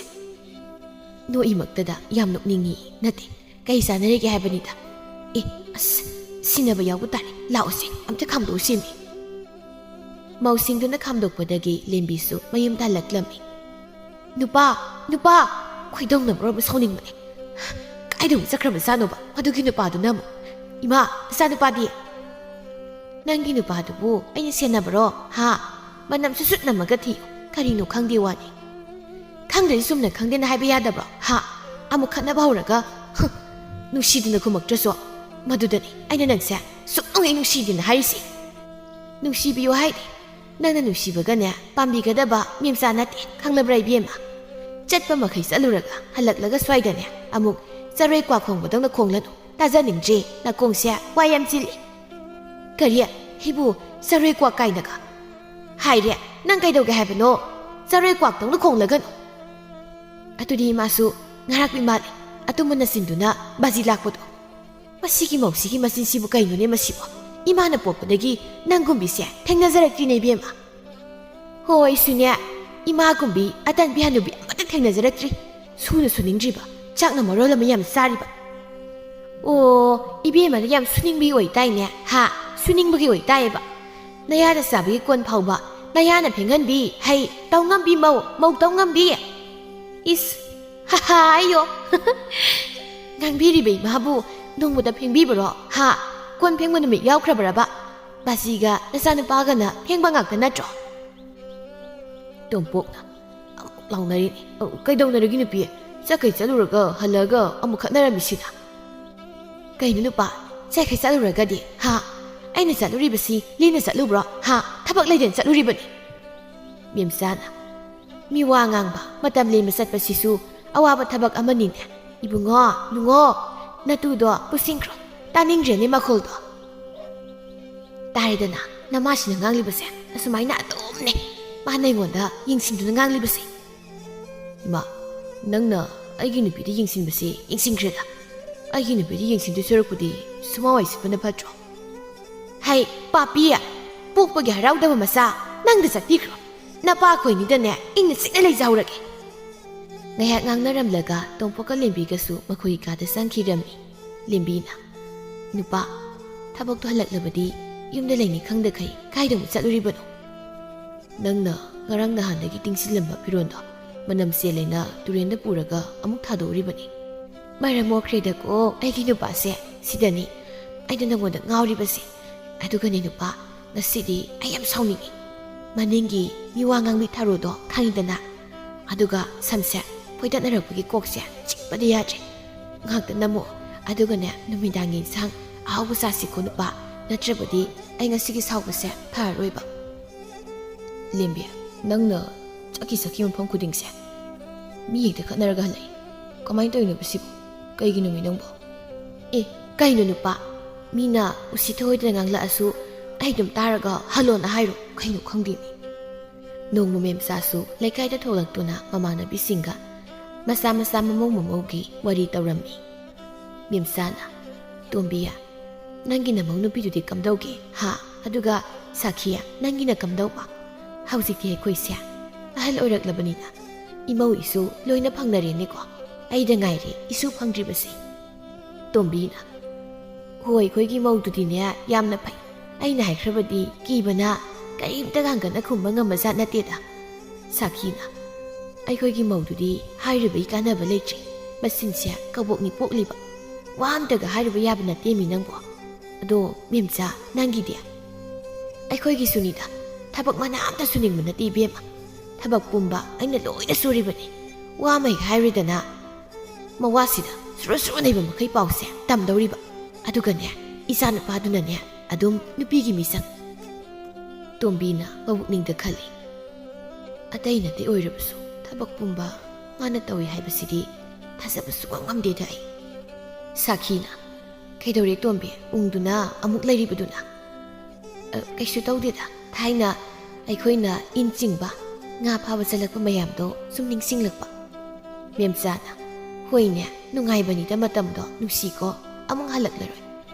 ꯅꯣꯛꯏꯃꯛꯇꯗ ꯌꯥꯝ ꯅꯣꯛꯅꯤꯡꯉꯤ ꯅꯠꯇꯦ ꯀꯩ ꯆꯥꯟꯅꯔꯤꯒꯦ ꯍꯥꯏꯕꯅꯤꯗ ꯑꯦ ꯑꯁ ꯁꯤꯟꯅꯕ ꯌꯥꯎꯕ ꯇꯥꯔꯦ ꯂꯥꯛꯑꯣꯁꯦ ꯑꯝꯇ ꯈꯥꯝꯗꯣꯛꯎꯁꯦꯃꯤ ꯃꯧꯁꯤꯡꯗꯨꯅ ꯈꯥꯝꯗꯣꯛꯄꯗꯒꯤ ꯂꯦꯝꯕꯤꯁꯨ ꯃꯌꯨꯝꯗ ꯍꯜꯂꯛꯂꯝꯃꯤ ꯅꯨꯄꯥ ꯈꯣꯏꯗꯧꯅꯕ꯭ꯔꯣꯕ ꯁꯥꯎꯅꯤꯡꯕꯅꯦ ꯀꯥꯏꯗꯕꯨ ꯆꯠꯈ꯭ꯔꯕꯖꯥꯠꯅꯣꯕ ꯑꯗꯨꯒꯤ ꯅꯨꯄꯥꯗꯨꯅ ꯑꯃꯨꯛ ꯏꯃꯥ ꯏꯆꯥ ꯅꯨꯄꯥꯗꯤ ꯅꯪꯒꯤ ꯅꯨꯄꯥꯗꯨꯕꯨ ꯑꯩꯅ ꯁꯦꯟꯅꯕꯔꯣ ꯍꯥ ꯃꯅꯝ ꯁꯨꯠ ꯅꯝꯃꯒ ꯊꯤꯌꯨ ꯀꯔꯤꯅꯣ ꯈꯪꯗꯦ ꯋꯥꯅꯤ ꯈꯪꯗ꯭ꯔꯗꯤ ꯆꯨꯝꯅ ꯈꯪꯗꯦꯅ ꯍꯥꯏꯕ ꯌꯥꯗꯕ꯭ꯔꯣ ꯍꯥ ꯑꯃꯨꯛ ꯈꯠꯅꯕ ꯍꯧꯔꯒ ꯅꯨꯡꯁꯤꯗꯅ ꯈꯨꯝꯃꯛꯇ꯭ꯔꯁꯨ ꯃꯗꯨꯗꯅꯤ ꯑꯩꯅ ꯅꯪꯁꯦ ꯁꯨꯛꯅꯨꯡ ꯅꯨꯡꯁꯤꯗꯦꯅ ꯍꯥꯏꯔꯤꯁꯤ ꯅꯨꯡꯁꯤꯕꯤꯌꯨ ꯍꯥꯏꯗꯤ ꯅꯪꯅ ꯅꯨꯡꯁꯤꯕꯒꯅꯦ ꯄꯥꯝꯕꯤꯒꯗꯕ ꯃꯦꯝꯆꯥ ꯅꯠꯇꯦ ꯈꯪꯂꯕ꯭ꯔꯥ ꯏꯕꯦꯝꯃ ꯆꯠꯄ ꯃꯈꯩ ꯆꯠꯂꯨꯔꯒ ꯍꯜꯂꯛꯂꯒ ꯁ꯭ꯋꯥꯏꯗꯅꯦ ꯑꯃꯨꯛ ꯆꯔꯣꯏ ꯀ꯭ꯋꯥ ꯈꯣꯡꯕꯗꯧꯅ ꯈꯣꯡꯂꯅꯨ ꯇꯥꯖꯅꯤꯡꯗ꯭ꯔꯦ ꯅꯥꯀꯣꯡꯁꯦ ꯋꯥ ꯌꯥꯝ ꯆꯤꯜꯂꯤ ꯀꯔꯤ ꯑꯩꯕꯨ ꯆꯔꯣꯏ ꯀ꯭ꯋꯥꯛ ꯀꯥꯏꯅꯒ ꯍꯥꯏꯔꯦ ꯅꯪ ꯀꯩꯗꯧꯒꯦ ꯍꯥꯏꯕꯅꯣ ꯆꯔꯣꯏ ꯀ꯭ꯋꯥꯛꯇꯧꯅ ꯈꯣꯡꯂꯒꯅꯨ ꯑꯗꯨꯗꯤ ꯏꯃꯥꯁꯨ ꯉꯔꯥꯛꯄꯤ ꯃꯥꯜꯂꯦ ꯑꯇꯨꯝꯕ ꯅꯆꯤꯟꯗꯨꯅ ꯕꯥꯖꯤ ꯂꯥꯛꯄꯗꯣ ꯃꯁꯤꯒꯤ ꯃꯧꯁꯤꯒꯤ ꯃꯆꯤꯟꯁꯤꯕꯨ ꯀꯩꯅꯣꯅꯦ ꯃꯁꯤꯕꯨ ꯏꯃꯥꯅ ꯄꯣꯛꯄꯗꯒꯤ ꯅꯪꯒꯨꯝꯕꯤꯁꯦ ꯊꯦꯡꯅꯖꯔꯛꯇ꯭ꯔꯤꯅꯦ ꯏꯕꯦꯝꯃ ꯍꯣꯏ ꯑꯩꯁꯨꯅꯦ ꯏꯃꯥꯒꯨꯝꯕꯤ ꯑꯇꯟꯕꯤ ꯍꯅꯨꯕꯤ ꯑꯃꯠꯇ ꯊꯦꯡꯅꯖꯔꯛꯇ꯭ꯔꯤ ꯁꯨꯅ ꯁꯨꯅꯤꯡꯗ꯭ꯔꯤꯕ ꯆꯥꯛꯅ ꯃꯔꯣꯜ ꯑꯃ ꯌꯥꯝ ꯆꯥꯔꯤꯕ ꯑꯣ ꯏꯕꯦꯝꯃꯅ ꯌꯥꯝ ꯁꯨꯅꯤꯡꯕꯒꯤ ꯑꯣꯏꯇꯥꯏꯅꯦ ꯍꯥ ꯁꯨꯅꯤꯡꯕꯒꯤ ꯑꯣꯏꯇꯥꯏꯌꯦꯕ ꯅꯌꯥꯗ ꯆꯥꯕꯒꯤ ꯀꯣꯟ ꯐꯥꯎꯕ ꯅꯌꯥꯅ ꯐꯦꯡꯍꯟꯕꯤ ꯍꯩ ꯇꯧꯉꯝꯕꯤ ꯃꯧ ꯇꯧꯉꯝꯕꯤ ꯏꯁ ꯍꯥ ꯑꯌꯣ ꯉꯥꯡꯕꯤꯔꯤꯕ ꯏꯃꯥꯕꯨ ꯅꯣꯡꯃꯗ ꯐꯦꯡꯕꯤꯕꯔꯣ ꯍꯥ ꯀꯣꯟ ꯐꯦꯡꯕ ꯅꯨꯃꯤꯠ ꯌꯥꯎꯈ꯭ꯔꯕꯔꯕ ꯕꯥꯖꯤꯒ ꯅꯆꯥꯅꯨꯄꯥꯒꯅ ꯐꯦꯡꯕ ꯉꯥꯛꯇ ꯅꯠꯇ꯭ꯔꯣ ꯇꯣꯝꯄꯣꯛꯅ ꯑꯃꯨꯛ ꯂꯥꯎꯅꯔꯤꯅꯤ ꯀꯩꯗꯧꯅꯔꯒꯤ ꯅꯨꯄꯤ ꯆꯠꯈꯩ ꯆꯠꯂꯨꯔꯒ ꯍꯜꯂꯒ ꯑꯃꯨꯛ ꯈꯠꯅꯔꯝꯃꯤꯁꯤꯅ ꯀꯩꯅꯣ ꯅꯨꯄꯥ ꯆꯠꯈꯩ ꯆꯠꯂꯨꯔꯒꯗꯤ ꯍꯥ ꯑꯩꯅ ꯆꯠꯂꯨꯔꯤꯕꯁꯤ ꯂꯤꯅ ꯆꯠꯂꯨꯕ꯭ꯔꯣ ꯍꯥ ꯊꯕꯛ ꯂꯩꯗꯅ ꯆꯠꯂꯨꯔꯤꯕꯅꯤ ꯃꯦꯝꯆꯥꯅ ꯃꯤ ꯋꯥ ꯉꯥꯡꯕ ꯃꯇꯝ ꯂꯦꯟꯕ ꯆꯠꯄꯁꯤꯁꯨ ꯑꯋꯥꯕ ꯊꯕꯛ ꯑꯃꯅꯤꯅꯦ ꯏꯕꯨꯡꯉꯣ ꯅꯨꯡꯉꯣ ꯅꯇꯨꯗꯣ ꯄꯨꯁꯤꯡꯈ꯭ꯔꯣ ꯇꯥꯅꯤꯡꯗ꯭ꯔꯦꯅꯦ ꯃꯈꯣꯜꯗꯣ ꯇꯥꯔꯦꯗꯅ ꯅꯃꯥꯁꯤꯅ ꯉꯥꯡꯂꯤꯕꯁꯦ ꯑꯁꯨꯃꯥꯏꯅ ꯑꯗꯨꯝꯅꯦ ꯃꯥꯅ ꯑꯩꯉꯣꯟꯗ ꯌꯦꯡꯁꯤꯟꯗꯨꯅ ꯉꯥꯡꯂꯤꯕꯁꯦ ꯏꯃꯥ ꯅꯪꯅ ꯑꯩꯒꯤ ꯅꯨꯄꯤꯗ ꯌꯦꯡꯁꯤꯟꯕꯁꯦ ꯌꯦꯡꯁꯤꯟꯈ꯭ꯔꯦꯗ ꯑꯩꯒꯤ ꯅꯨꯄꯤꯗ ꯌꯦꯡꯁꯤꯟꯗꯣꯏ ꯁꯔꯨꯛꯄꯨꯗꯤ ꯁꯨꯃꯥꯏ ꯁꯤꯠꯄꯅ ꯐꯠꯇ꯭ꯔꯣ ꯍꯩ ꯄꯥꯄꯤ ꯄꯣꯛꯄꯒꯤ ꯍꯔꯥꯎꯗꯕ ꯃꯆꯥ ꯅꯪꯗ ꯆꯠꯄꯤꯈ꯭ꯔꯣ ꯅꯄꯥ ꯈꯣꯏꯅꯤꯗꯅꯦ ꯏꯪꯅ ꯆꯤꯛꯅ ꯂꯩꯖꯍꯧꯔꯒꯦ ꯉꯥꯏꯍꯥꯛ ꯉꯥꯡꯅꯔꯝꯂꯒ ꯇꯣꯝꯄꯣꯛꯀ ꯂꯦꯝꯕꯤꯒꯁꯨ ꯃꯈꯣꯏꯒꯤ ꯀꯥꯗ ꯆꯪꯈꯤꯔꯝꯃꯤ ꯂꯦꯝꯕꯤꯅ ꯅꯨꯄꯥ ꯊꯕꯛꯇꯣ ꯍꯜꯂꯛꯂꯕꯗꯤ ꯌꯨꯝꯗ ꯂꯩꯅꯤ ꯈꯪꯗꯈꯩ ꯀꯥꯏꯗ ꯑꯃꯨꯛ ꯆꯠꯂꯨꯔꯤꯕꯅꯣ? ꯅꯪꯅ ꯉꯔꯥꯡ ꯅꯍꯥꯟꯗꯒꯤ ꯇꯤꯡꯁꯤꯜꯂꯝꯕ ꯐꯤꯔꯣꯟꯗꯣ ꯃꯅꯝ ꯆꯦꯜꯂꯦꯅ ꯇꯨꯔꯦꯟꯗ ꯄꯨꯔꯒ ꯑꯃꯨꯛ ꯊꯥꯗꯣꯛꯎꯔꯤꯕꯅꯤ꯫ ꯃꯔꯝ ꯃꯣꯛꯈ꯭ꯔꯦꯗꯀꯣ ꯑꯩꯒꯤ ꯅꯨꯄꯥꯁꯦ ꯁꯤꯗꯅꯤ ꯑꯩꯅ ꯅꯪꯉꯣꯟꯗ ꯉꯥꯎꯔꯤꯕꯁꯦ꯫ ꯑꯗꯨꯒꯅꯦ ꯅꯨꯄꯥ, ꯉꯁꯤꯗꯤ ꯑꯩ ꯌꯥꯝ ꯁꯥꯎꯅꯤꯡꯉꯤ꯫ ꯃꯅꯤꯡꯒꯤ ꯃꯤꯋꯥ ꯉꯥꯡꯕꯤ ꯊꯥꯔꯣꯗꯣ ꯈꯪꯉꯤꯗꯅ? ꯑꯗꯨꯒ ꯁꯝꯁꯦ ꯐꯣꯏꯗꯠꯅꯔꯛꯄꯒꯤ ꯀꯣꯛꯁꯦ ꯆꯤꯛꯄꯗꯤ ꯌꯥꯗ꯭ꯔꯦ꯫ ꯉꯥꯛꯇ ꯅꯝꯃꯣ, ꯑꯗꯨꯒꯅꯦ ꯅꯨꯃꯤꯗꯥꯡꯒꯤ ꯏꯟꯁꯥꯡ ꯑꯍꯥꯎꯕ ꯆꯥꯁꯤꯀꯣ ꯅꯨꯄꯥ, ꯅꯠꯇ꯭ꯔꯕꯗꯤ ꯑꯩ ꯉꯁꯤꯒꯤ ꯁꯥꯎꯕꯁꯦ ꯐꯔꯔꯣꯏꯕ꯫ ꯂꯦꯝꯕꯤ, ꯅꯪꯅ ꯆꯠꯈꯤ ꯃꯐꯝ ꯈꯨꯗꯤꯡꯁꯦ ꯃꯤ ꯍꯦꯛꯇ ꯈꯠꯅꯔꯒ ꯍꯜꯂꯛꯏ꯫ ꯀꯃꯥꯏꯅ ꯇꯧꯔꯤꯅꯣ ꯁꯤꯕꯨ? ꯀꯩꯒꯤꯅꯣꯃꯤ ꯅꯪꯕꯣ? ꯀꯩꯅꯣ ꯅꯨꯄꯥ, ꯃꯤꯅ ꯎꯁꯤꯠꯊꯑꯣꯏꯗꯅ ꯉꯥꯡꯂꯛꯑꯁꯨ ꯑꯩ ꯑꯗꯨꯝ ꯇꯥꯔꯒ ꯍꯜꯂꯣꯅ ꯍꯥꯏꯔꯣ? ꯀꯩꯅꯣ ꯈꯪꯗꯦꯅꯤ꯫ ꯅꯣꯡꯃ ꯃꯦꯝꯆꯥꯁꯨ ꯂꯩꯀꯥꯏꯗ ꯊꯣꯛꯂꯛꯇꯨꯅ ꯃꯃꯥꯟꯅꯕꯤꯁꯤꯡꯒ ꯃꯆꯥ ꯃꯃꯧꯒꯤ ꯋꯥꯔꯤ ꯇꯧꯔꯝꯃꯤ꯫ ꯃꯦꯝꯆꯥꯅ, ꯇꯣꯝꯕꯤꯌꯥ, ꯅꯪꯒꯤ ꯅꯃꯧ ꯅꯨꯄꯤꯗꯨꯗꯤ ꯀꯝꯗꯧꯒꯦ ꯍꯥ? ꯑꯗꯨꯒ ꯁꯥꯈꯤꯌꯥ, ꯅꯪꯒꯤꯅ ꯀꯝꯗꯧꯕ? ꯍꯧꯖꯤꯛꯇꯤ ꯑꯩꯈꯣꯏꯁꯦ ꯑꯍꯜ ꯑꯣꯏꯔꯛꯂꯕꯅꯤꯅ ꯏꯃꯧ ꯏꯁꯨ ꯂꯣꯏꯅ ꯐꯪꯅꯔꯦꯅꯦꯀꯣ, ꯑꯩꯗ ꯉꯥꯏꯔꯦ ꯏꯁꯨ ꯐꯪꯗ꯭ꯔꯤꯕꯁꯤ꯫ ꯇꯣꯝꯕꯤꯅ, ꯍꯣꯏ ꯑꯩꯈꯣꯏꯒꯤ ꯃꯧꯗꯨꯗꯤꯅꯦ ꯌꯥꯝꯅ ꯐꯩ, ꯑꯩꯅ ꯍꯥꯏꯈ꯭ꯔꯕꯗꯤ ꯀꯤꯕꯅ ꯀꯔꯤꯝꯇ ꯉꯥꯡꯒꯅ ꯈꯨꯝꯕ ꯉꯝꯕꯖꯥꯠ ꯅꯠꯇꯦꯗ꯫ ꯁꯥꯈꯤꯅ, ꯑꯩꯈꯣꯏꯒꯤ ꯃꯧꯗꯨꯗꯤ ꯍꯥꯏꯔꯤꯕꯒꯤ ꯀꯥꯟꯅꯕ ꯂꯩꯇ꯭ꯔꯤ, ꯃꯆꯤꯟꯁꯦ ꯀꯕꯣꯛꯅꯤ ꯄꯣꯛꯂꯤꯕ, ꯋꯥ ꯑꯝꯇꯒ ꯍꯥꯏꯔꯨꯕ ꯌꯥꯕ ꯅꯠꯇꯦꯃꯤ ꯅꯪꯕꯣ꯫ ꯑꯗꯣ ꯃꯦꯝꯆꯥ, ꯅꯪꯒꯤꯗꯤ? ꯑꯩꯈꯣꯏꯒꯤꯁꯨꯅꯤꯗ, ꯊꯕꯛ ꯃꯅꯥ ꯑꯝꯇ ꯁꯨꯅꯤꯡꯕ ꯅꯠꯇꯦ ꯏꯕꯦꯝꯃ, ꯊꯕꯛ ꯄꯨꯝꯕ ꯑꯩꯅ ꯂꯣꯏꯅ ꯁꯨꯔꯤꯕꯅꯤ꯫ ꯋꯥ ꯑꯃ ꯍꯦꯛ ꯍꯥꯏꯔꯨꯗꯅ ꯃꯋꯥꯁꯤꯗ ꯁꯨꯔ ꯂꯩꯕ ꯃꯈꯩ ꯄꯥꯎꯁꯦ ꯇꯝꯗꯧꯔꯤꯕ, ꯑꯗꯨꯒꯅꯦ ꯏꯆꯥ ꯅꯨꯄꯥꯗꯨꯅꯅꯦ ꯑꯗꯨꯝ ꯅꯨꯄꯤꯒꯤ ꯃꯤꯆꯪ꯫ ꯇꯣꯝꯕꯤꯅ ꯃꯕꯨꯛꯅꯤꯡꯗ ꯈꯜꯂꯤ, ꯑꯇꯩ ꯅꯠꯇꯦ ꯑꯣꯏꯔꯕꯁꯨ ꯊꯕꯛ ꯄꯨꯝꯕ ꯃꯥꯅ ꯇꯧꯏ ꯍꯥꯏꯕꯁꯤꯗꯤ ꯊꯥꯖꯕ ꯁꯨꯡꯉꯝ ꯉꯝꯗꯦꯗ ꯑꯩ꯫ ꯁꯥꯈꯤꯅ, ꯀꯩꯗꯧꯔꯦ ꯇꯣꯝꯕꯤ, ꯎꯪꯗꯨꯅ ꯑꯃꯨꯛ ꯂꯩꯔꯤꯕꯗꯨꯅ? ꯀꯩꯁꯨ ꯇꯧꯗꯦꯗ, ꯊꯥꯏꯅ ꯑꯩꯈꯣꯏꯅ ꯏꯟ ꯆꯤꯡꯕ ꯉꯥ ꯐꯥꯕ ꯆꯠꯂꯛꯄ ꯃꯌꯥꯝꯗꯣ ꯁꯨꯝ ꯅꯤꯡꯁꯤꯡꯂꯛꯄ꯫ ꯃꯦꯝꯆꯥꯅ, ꯍꯣꯏꯅꯦ, ꯅꯨꯡꯉꯥꯏꯕꯅꯤꯗ ꯃꯇꯝꯗꯣ, ꯅꯨꯡꯁꯤꯀꯣ, ꯑꯃꯨꯛ ꯍꯜꯂꯛꯂꯔꯣꯏ꯫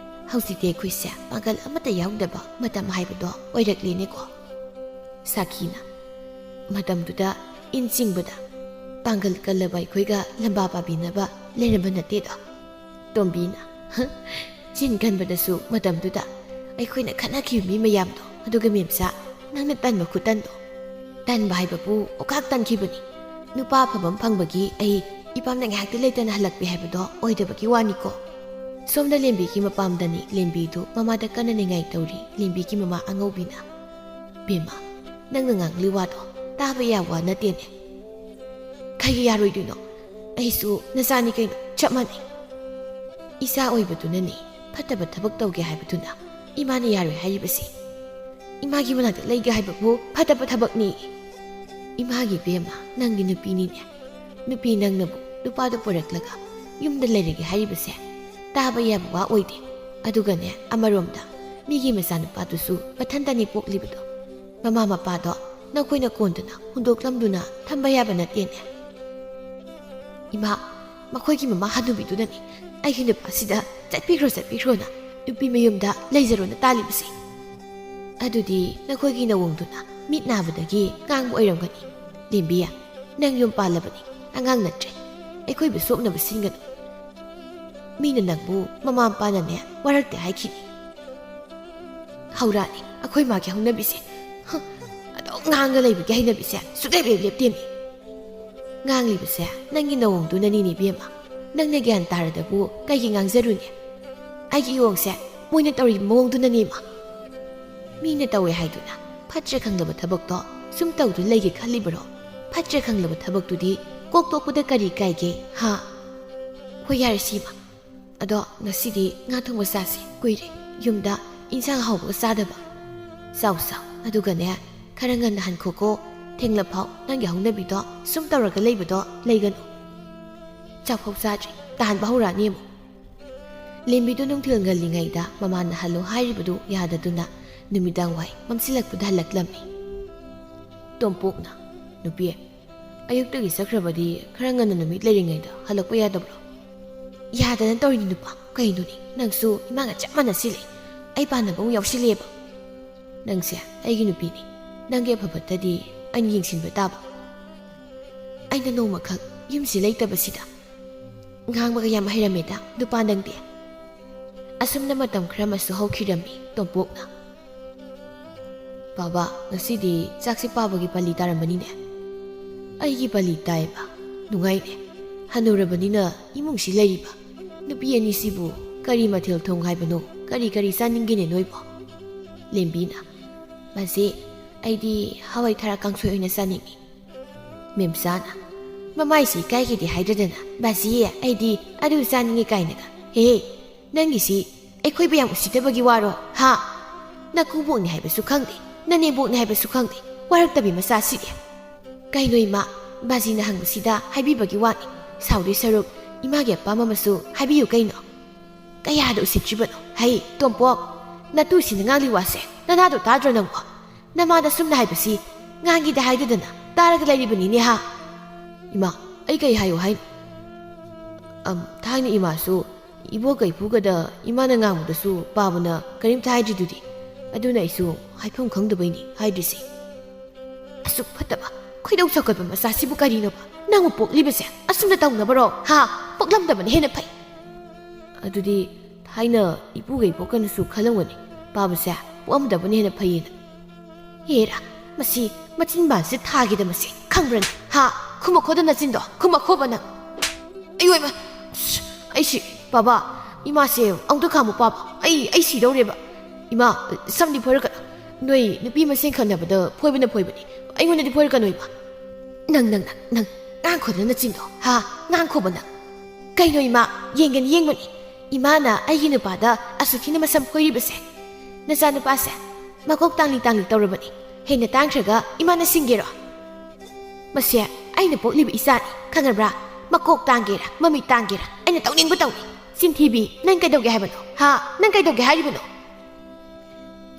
ꯍꯧꯖꯤꯛꯇꯤ ꯑꯩꯈꯣꯏꯁꯦ ꯄꯥꯡꯒꯜ ꯑꯃꯠꯇ ꯌꯥꯎꯗꯕ ꯃꯇꯝ ꯍꯥꯏꯕꯗꯣ ꯑꯣꯏꯔꯛꯂꯦꯅꯦꯀꯣ꯫ ꯁꯥꯈꯤꯅ, ꯃꯇꯝꯗꯨꯗ ꯏꯟ ꯆꯤꯡꯕꯗ ꯄꯥꯡꯒꯜ ꯀꯜꯂꯕ ꯑꯩꯈꯣꯏꯒ ꯂꯝꯕꯥ ꯄꯥꯕꯤꯅꯕ ꯂꯩꯔꯝꯕ ꯅꯠꯇꯦꯗꯣ꯫ ꯇꯣꯝꯕꯤꯅ, ꯆꯤꯟ ꯀꯟꯕꯗꯁꯨ ꯃꯇꯝꯗꯨꯗ ꯑꯩꯈꯣꯏꯅ ꯈꯠꯅꯈꯤꯕ ꯃꯤ ꯃꯌꯥꯝꯗꯣ, ꯑꯗꯨꯒ ꯃꯦꯝꯆꯥ, ꯅꯪꯅ ꯇꯟꯕ ꯈꯨꯇꯟꯗꯣ, ꯇꯟꯕ ꯍꯥꯏꯕꯕꯨ ꯑꯣꯀꯥꯛ ꯇꯟꯈꯤꯕꯅꯤ꯫ ꯅꯨꯄꯥ ꯑꯐꯕ ꯐꯪꯕꯒꯤ ꯑꯩ ꯏꯄꯥꯝꯅ ꯉꯥꯏꯍꯥꯛꯇꯤ ꯂꯩꯇꯅ ꯍꯜꯂꯛꯄꯤ ꯍꯥꯏꯕꯗꯣ ꯑꯣꯏꯗꯕꯒꯤ ꯋꯥꯅꯤꯀꯣ꯫ ꯁꯣꯝꯗ ꯂꯦꯝꯕꯤꯒꯤ ꯃꯄꯥꯝꯗꯅꯤ ꯂꯦꯝꯕꯤꯗꯨ ꯃꯃꯥꯗ ꯀꯟꯅ ꯅꯤꯡꯉꯥꯏ ꯇꯧꯔꯤ ꯂꯦꯝꯕꯤꯒꯤ ꯃꯃꯥ ꯑꯉꯧꯕꯤꯅ꯫ ꯕꯦꯝꯃ, ꯅꯪꯅ ꯉꯥꯡꯂꯤ ꯋꯥꯗꯣ ꯇꯥꯕ ꯌꯥꯕ ꯋꯥ ꯅꯠꯇꯦꯅꯦ꯫ ꯀꯩꯒꯤ ꯌꯥꯔꯣꯏꯗꯣꯏꯅꯣ? ꯑꯩꯁꯨ ꯅꯆꯥꯅꯤ ꯀꯩꯅꯣ, ꯆꯞ ꯃꯥꯟꯅꯩ꯫ ꯏꯆꯥ ꯑꯣꯏꯕꯗꯨꯅꯅꯤ ꯐꯠꯇꯕ ꯊꯕꯛ ꯇꯧꯒꯦ ꯍꯥꯏꯕꯗꯨꯅ ꯏꯃꯥꯅ ꯌꯥꯔꯣꯏ ꯍꯥꯏꯔꯤꯕꯁꯤ꯫ ꯏꯃꯥꯒꯤ ꯃꯅꯥꯛꯇ ꯂꯩꯒꯦ ꯍꯥꯏꯕꯕꯨ ꯐꯠꯇꯕ ꯊꯕꯛꯅꯤ꯫ ꯏꯃꯥꯒꯤ ꯕꯦꯝꯃ, ꯅꯪꯗꯤ ꯅꯨꯄꯤꯅꯤꯅꯦ, ꯅꯨꯄꯤ ꯅꯪꯅꯕꯨ ꯅꯨꯄꯥꯗꯨ ꯄꯨꯔꯛꯂꯒ ꯌꯨꯝꯗ ꯂꯩꯔꯒꯦ ꯍꯥꯏꯔꯤꯕꯁꯦ ꯇꯥꯕ ꯌꯥꯕ ꯋꯥ ꯑꯣꯏꯗꯦ꯫ ꯑꯗꯨꯒꯅꯦ ꯑꯃꯔꯣꯝꯗ ꯃꯤꯒꯤ ꯃꯆꯥꯅꯨꯄꯥꯗꯨꯁꯨ ꯃꯊꯟꯇꯅꯤ ꯄꯣꯛꯂꯤꯕꯗꯣ, ꯃꯃꯥ ꯃꯄꯥꯗꯣ ꯅꯈꯣꯏꯅ ꯀꯣꯟꯗꯨꯅ ꯍꯨꯟꯗꯣꯛꯂꯝꯗꯨꯅ ꯊꯝꯕ ꯌꯥꯕ ꯅꯠꯇꯦꯅꯦ꯫ ꯏꯃꯥ, ꯃꯈꯣꯏꯒꯤ ꯃꯃꯥ ꯍꯅꯨꯕꯤꯗꯨꯅꯅꯤ ꯑꯩꯒꯤ ꯅꯨꯄꯥꯁꯤꯗ ꯆꯠꯄꯤꯈ꯭ꯔꯣꯅ ꯅꯨꯄꯤ ꯃꯌꯨꯝꯗ ꯂꯩꯖꯔꯣꯅ ꯇꯥꯜꯂꯤꯕꯁꯤ꯫ ꯑꯗꯨꯗꯤ ꯅꯈꯣꯏꯒꯤ ꯅꯋꯣꯡꯗꯨꯅ ꯃꯤꯠ ꯅꯥꯕꯗꯒꯤ ꯉꯥꯡꯕ ꯑꯣꯏꯔꯝꯒꯅꯤ꯫ ꯂꯦꯝꯕꯤꯌꯥ, ꯅꯪ ꯌꯨꯝ ꯄꯥꯜꯂꯕꯅꯤ, ꯑꯉꯥꯡ ꯅꯠꯇ꯭ꯔꯦ, ꯑꯩꯈꯣꯏꯕꯨ ꯁꯣꯛꯅꯕ ꯁꯤꯟꯒꯅꯨ꯫ ꯃꯤꯅ ꯅꯪꯕꯨ ꯃꯃꯥ ꯃꯄꯥꯅꯅꯦ ꯋꯥꯔꯛꯇꯦ ꯍꯥꯏꯈꯤꯅꯤ꯫ ꯍꯧꯔꯛꯑꯅꯤ ꯑꯩꯈꯣꯏ ꯃꯥꯒꯤ ꯍꯧꯅꯕꯤꯁꯦ, ꯑꯗꯨꯝ ꯉꯥꯡꯒ ꯂꯩꯕꯒꯤ ꯍꯩꯅꯕꯤꯁꯦ ꯁꯨꯛꯂꯦꯞ ꯂꯦꯞꯇꯦꯃꯤ꯫ ꯉꯥꯡꯂꯤꯕꯁꯦ ꯅꯪꯒꯤ ꯅꯋꯣꯡꯗꯨꯅꯅꯤꯅꯦ ꯏꯕꯦꯝꯃ, ꯅꯪꯅ ꯒ꯭ꯌꯥꯟ ꯇꯥꯔꯗꯕꯨ ꯀꯩꯒꯤ ꯉꯥꯡꯖꯔꯨꯅꯦ? ꯑꯩꯒꯤ ꯏꯌꯣꯡꯁꯦ ꯃꯣꯏꯅ ꯇꯧꯔꯤꯕ ꯃꯑꯣꯡꯗꯨꯅꯅꯦꯃ꯫ ꯃꯤꯅ ꯇꯧꯋꯦ ꯍꯥꯏꯗꯨꯅ ꯐꯠꯇ꯭ꯔꯦ ꯈꯪꯂꯕ ꯊꯕꯛꯇꯣ ꯁꯨꯝ ꯇꯧꯗꯨ ꯂꯩꯒꯦ ꯈꯜꯂꯤꯕꯔꯣ? ꯐꯠꯇ꯭ꯔꯦ ꯈꯪꯂꯕ ꯊꯕꯛꯇꯨꯗꯤ ꯀꯣꯛ ꯇꯣꯛꯄꯗ ꯀꯔꯤ ꯀꯥꯏꯒꯦ ꯍꯥ? ꯍꯣꯏ ꯌꯥꯔꯦ ꯁꯤꯃ, ꯑꯗꯣ ꯉꯁꯤꯗꯤ ꯉꯥ ꯊꯣꯡꯕ ꯆꯥꯁꯤ, ꯀꯨꯏꯔꯦ ꯌꯨꯝꯗ ꯏꯟꯁꯥꯡ ꯍꯥꯎꯕꯒ ꯆꯥꯗꯕ꯫ ꯆꯥꯎ ꯑꯗꯨꯒꯅꯦ ꯈꯔ ꯉꯟꯅ ꯍꯟꯈꯣꯀꯣ, ꯊꯦꯡꯂꯐꯥꯎ ꯅꯪꯒꯤ ꯍꯧꯅꯕꯤꯗꯣ ꯁꯨꯝ ꯇꯧꯔꯒ ꯂꯩꯕꯗꯣ ꯂꯩꯒꯅꯨ꯫ ꯆꯥꯛꯐꯥꯎ ꯆꯥꯗ꯭ꯔꯤ, ꯇꯥꯍꯟꯕ ꯍꯧꯔꯛꯑꯅꯤ ꯑꯃꯨꯛ꯫ ꯂꯦꯝꯕꯤꯗꯨ ꯅꯨꯡꯊꯤꯜ ꯉꯜꯂꯤꯉꯩꯗ ꯃꯃꯥꯅ ꯍꯜꯂꯨ ꯍꯥꯏꯔꯤꯕꯗꯨ ꯌꯥꯗꯗꯨꯅ ꯅꯨꯃꯤꯗꯥꯡ ꯋꯥꯏ ꯃꯝꯁꯤꯜꯂꯛꯄꯗ ꯍꯜꯂꯛꯂꯝꯃꯤ꯫ ꯇꯣꯝꯄꯣꯛꯅ, ꯅꯨꯄꯤ, ꯑꯌꯨꯛꯇꯒꯤ ꯆꯠꯈ꯭ꯔꯕꯗꯤ ꯈꯔ ꯉꯟꯅ ꯅꯨꯃꯤꯠ ꯂꯩꯔꯤꯉꯩꯗ ꯍꯜꯂꯛꯄ ꯌꯥꯗꯕ꯭ꯔꯣ? ꯌꯥꯗꯅ ꯇꯧꯔꯤꯅꯤ ꯅꯨꯄꯥ, ꯀꯩꯅꯣꯅꯤ ꯅꯪꯁꯨ ꯏꯃꯥꯒ ꯆꯞ ꯃꯥꯟꯅꯁꯤꯜꯂꯦ, ꯑꯩ ꯄꯥꯟꯅꯕ ꯑꯃꯨꯛ ꯌꯥꯎꯁꯤꯜꯂꯦꯕ꯫ ꯅꯪꯁꯦ ꯑꯩꯒꯤ ꯅꯨꯄꯤꯅꯤ, ꯅꯪꯒꯤ ꯑꯐꯕꯇꯗꯤ ꯑꯩꯅ ꯌꯦꯡꯁꯤꯟꯕ ꯇꯥꯕ꯫ ꯑꯩꯅ ꯑꯁꯨꯝꯅ ꯃꯇꯝ ꯈꯔ ꯑꯃꯁꯨ ꯍꯧꯈꯤꯔꯝꯃꯤ ꯇꯣꯝꯄꯣꯛꯅ꯫ ꯕꯥꯕꯥ, ꯉꯁꯤꯗꯤ ꯆꯥꯛꯁꯤ ꯄꯥꯕꯒꯤ ꯄꯜꯂꯤ ꯇꯥꯔꯝꯕꯅꯤꯅꯦ꯫ ꯑꯩꯒꯤ ꯄꯜꯂꯤ ꯇꯥꯏꯕ, ꯅꯨꯡꯉꯥꯏꯅꯦ꯫ ꯍꯟꯅꯨꯔꯕꯅꯤꯅ ꯏꯃꯨꯡꯁꯤ ꯂꯩꯔꯤꯕ ꯅꯨꯄꯤ ꯑꯅꯤꯁꯤꯕꯨ ꯀꯔꯤ ꯃꯊꯦꯜ ꯊꯣꯡ ꯍꯥꯏꯕꯅꯣ, ꯀꯔꯤ ꯆꯥꯅꯤꯡꯒꯦꯅꯦ ꯅꯣꯏꯕꯣ? ꯂꯦꯝꯕꯤꯅ, ꯃꯁꯤ ꯑꯩꯗꯤ ꯍꯋꯥꯏ ꯊꯔꯥꯛ ꯀꯥꯡꯁꯣꯏ ꯑꯣꯏꯅ ꯆꯥꯅꯤꯡꯏ꯫ ꯃꯦꯝꯆꯥꯅ, ꯃꯃꯥꯏꯁꯤ ꯏꯀꯥꯏꯒꯤꯗꯤ ꯍꯥꯏꯗ꯭ꯔꯗꯅ ꯕꯥꯁꯤ ꯑꯩꯗꯤ ꯑꯗꯨ ꯆꯥꯅꯤꯡꯉꯤ ꯀꯥꯏꯅꯒ꯫ ꯍꯦ, ꯅꯪꯒꯤꯁꯤ ꯑꯩꯈꯣꯏꯕꯨ ꯌꯥꯝ ꯎꯁꯤꯠꯇꯕꯒꯤ ꯋꯥꯔꯣ ꯍꯥ? ꯅꯀꯨꯕꯣꯛꯅꯤ ꯍꯥꯏꯕꯁꯨ ꯈꯪꯗꯦ, ꯅꯅꯦꯝꯕꯣꯛꯅꯤ ꯍꯥꯏꯕꯁꯨ ꯈꯪꯗꯦ, ꯋꯥꯔꯛꯇꯕꯤ ꯃꯆꯥꯁꯤꯗꯤ꯫ ꯀꯩꯅꯣ ꯏꯃꯥ, ꯕꯥꯖꯤꯅ ꯍꯪꯕꯁꯤꯗ ꯍꯥꯏꯕꯤꯕꯒꯤ ꯋꯥꯅꯤ, ꯁꯥꯎꯗꯣꯏ ꯁꯔꯨꯛ ꯏꯃꯥꯒꯤ ꯑꯄꯥꯝꯕ ꯑꯃꯁꯨ ꯍꯥꯏꯕꯤꯌꯨ ꯀꯩꯅꯣ꯫ ꯀꯌꯥꯗ ꯎꯁꯤꯠꯇ꯭ꯔꯤꯕꯅꯣ? ꯍꯩ ꯇꯣꯝꯄꯣꯛ, ꯅꯇꯨꯁꯤꯅ ꯉꯥꯡꯂꯤ ꯋꯥꯁꯦ ꯅꯅꯥꯗꯣ ꯇꯥꯗ꯭ꯔꯣ ꯅꯪꯕꯣ? ꯅꯃꯥꯗ ꯁꯨꯝꯅ ꯍꯥꯏꯕꯁꯤ ꯉꯥꯡꯒꯤꯗ ꯍꯥꯏꯗꯗꯅ ꯇꯥꯔꯒ ꯂꯩꯔꯤꯕꯅꯤꯅꯦ ꯍꯥ? ꯏꯃꯥ, ꯑꯩ ꯀꯩ ꯍꯥꯏꯌꯨ ꯍꯥꯏꯅꯣ? ꯊꯥꯏꯅ ꯏꯃꯥꯁꯨ ꯏꯕꯣꯛꯀ ꯏꯄꯨꯒꯗ ꯏꯃꯥꯅ ꯉꯥꯡꯕꯗꯁꯨ ꯄꯥꯕꯅ ꯀꯔꯤꯝꯇ ꯍꯥꯏꯗ꯭ꯔꯤꯗꯨꯗꯤ, ꯑꯗꯨꯅ ꯑꯩꯁꯨ ꯍꯥꯏꯐꯝ ꯈꯪꯗꯕꯩꯅꯤ ꯍꯥꯏꯗ꯭ꯔꯤꯁꯤ꯫ ꯑꯁꯨꯛ ꯐꯠꯇꯕ ꯈꯣꯏꯗꯧ ꯆꯥꯎꯒꯠꯄ ꯃꯆꯥꯁꯤꯕꯨ ꯀꯔꯤꯅꯣꯕ ꯅꯪꯕꯨ ꯄꯣꯛꯂꯤꯕꯁꯦ? ꯑꯁꯨꯝꯅ ꯇꯧꯅꯕꯔꯣ ꯍꯥ? ꯄꯣꯛꯂꯝꯗꯕꯅ ꯍꯦꯟꯅ ꯐꯩ꯫ ꯑꯗꯨꯗꯤ ꯊꯥꯏꯅ ꯏꯄꯨꯒ ꯏꯕꯣꯛꯀꯅꯁꯨ ꯈꯜꯂꯝꯒꯅꯤ ꯄꯥꯕꯁꯦ ꯄꯣꯛꯑꯝꯗꯕꯅ ꯍꯦꯟꯅ ꯐꯩꯌꯦꯅ꯫ ꯍꯦꯔꯥ, ꯃꯁꯤ ꯃꯆꯤꯟꯕꯥꯟꯁꯦ ꯊꯥꯒꯤꯗꯃꯁꯦ ꯈꯪꯕ꯭ꯔꯅꯤ ꯍꯥ? ꯈꯨꯃꯛꯈꯣꯗ ꯅꯆꯤꯟꯗꯣ, ꯈꯨꯃꯛꯈꯣꯕ ꯅꯪ꯫ ꯑꯩ ꯑꯩꯁꯤ ꯕꯥꯕꯥ, ꯏꯃꯥꯁꯦ ꯑꯃꯨꯛꯇ ꯈꯥꯝꯃꯨ ꯄꯥꯕ, ꯑꯩ ꯁꯤꯗꯧꯔꯦꯕ꯫ ꯏꯃꯥ, ꯁꯝꯗꯤ ꯐꯣꯏꯔꯛꯀꯅꯨ, ꯅꯣꯏ ꯅꯨꯄꯤ ꯃꯁꯦꯟ ꯈꯟꯅꯕꯗ ꯐꯣꯏꯕꯅ ꯐꯣꯏꯕꯅꯤ, ꯑꯩꯉꯣꯟꯗꯗꯤ ꯐꯣꯏꯔꯛꯀꯅꯨ ꯏꯃꯥ꯫ ꯅꯪ ꯉꯥꯡꯈꯣꯗ ꯅꯆꯤꯟꯗꯣ ꯍꯥ? ꯉꯥꯡꯈꯣꯕ ꯅꯪ꯫ ꯀꯩꯅꯣ ꯏꯃꯥ, ꯌꯦꯡꯕꯅꯤ ꯏꯃꯥꯅ ꯑꯩꯒꯤ ꯅꯨꯄꯥꯗ ꯑꯁꯨꯛ ꯊꯤꯅ ꯃꯁꯝ ꯐꯣꯏꯔꯤꯕꯁꯦ꯫ ꯅꯆꯥ ꯅꯨꯄꯥꯁꯦ ꯃꯀꯣꯛ ꯇꯥꯡꯂꯤ ꯇꯧꯔꯕꯅꯤ, ꯍꯦꯟꯅ ꯇꯥꯡꯈ꯭ꯔꯒ ꯏꯃꯥꯅ ꯁꯤꯡꯒꯦꯔꯣ? ꯃꯁꯦ ꯑꯩꯅ ꯄꯣꯛꯂꯤꯕ ꯏꯆꯥꯅꯤ ꯈꯪꯉꯕ꯭ꯔꯥ? ꯃꯀꯣꯛ ꯇꯥꯡꯒꯦꯔꯥ ꯃꯃꯤꯠ ꯇꯥꯡꯒꯦꯔꯥ ꯑꯩꯅ ꯇꯧꯅꯤꯡꯕ ꯇꯧꯅꯤ꯫ ꯆꯤꯟꯊꯤꯕꯤ, ꯅꯪ ꯀꯩꯗꯧꯒꯦ ꯍꯥꯏꯕꯅꯣ ꯍꯥ? ꯅꯪ ꯀꯩꯗꯧꯒꯦ ꯍꯥꯏꯔꯤꯕꯅꯣ?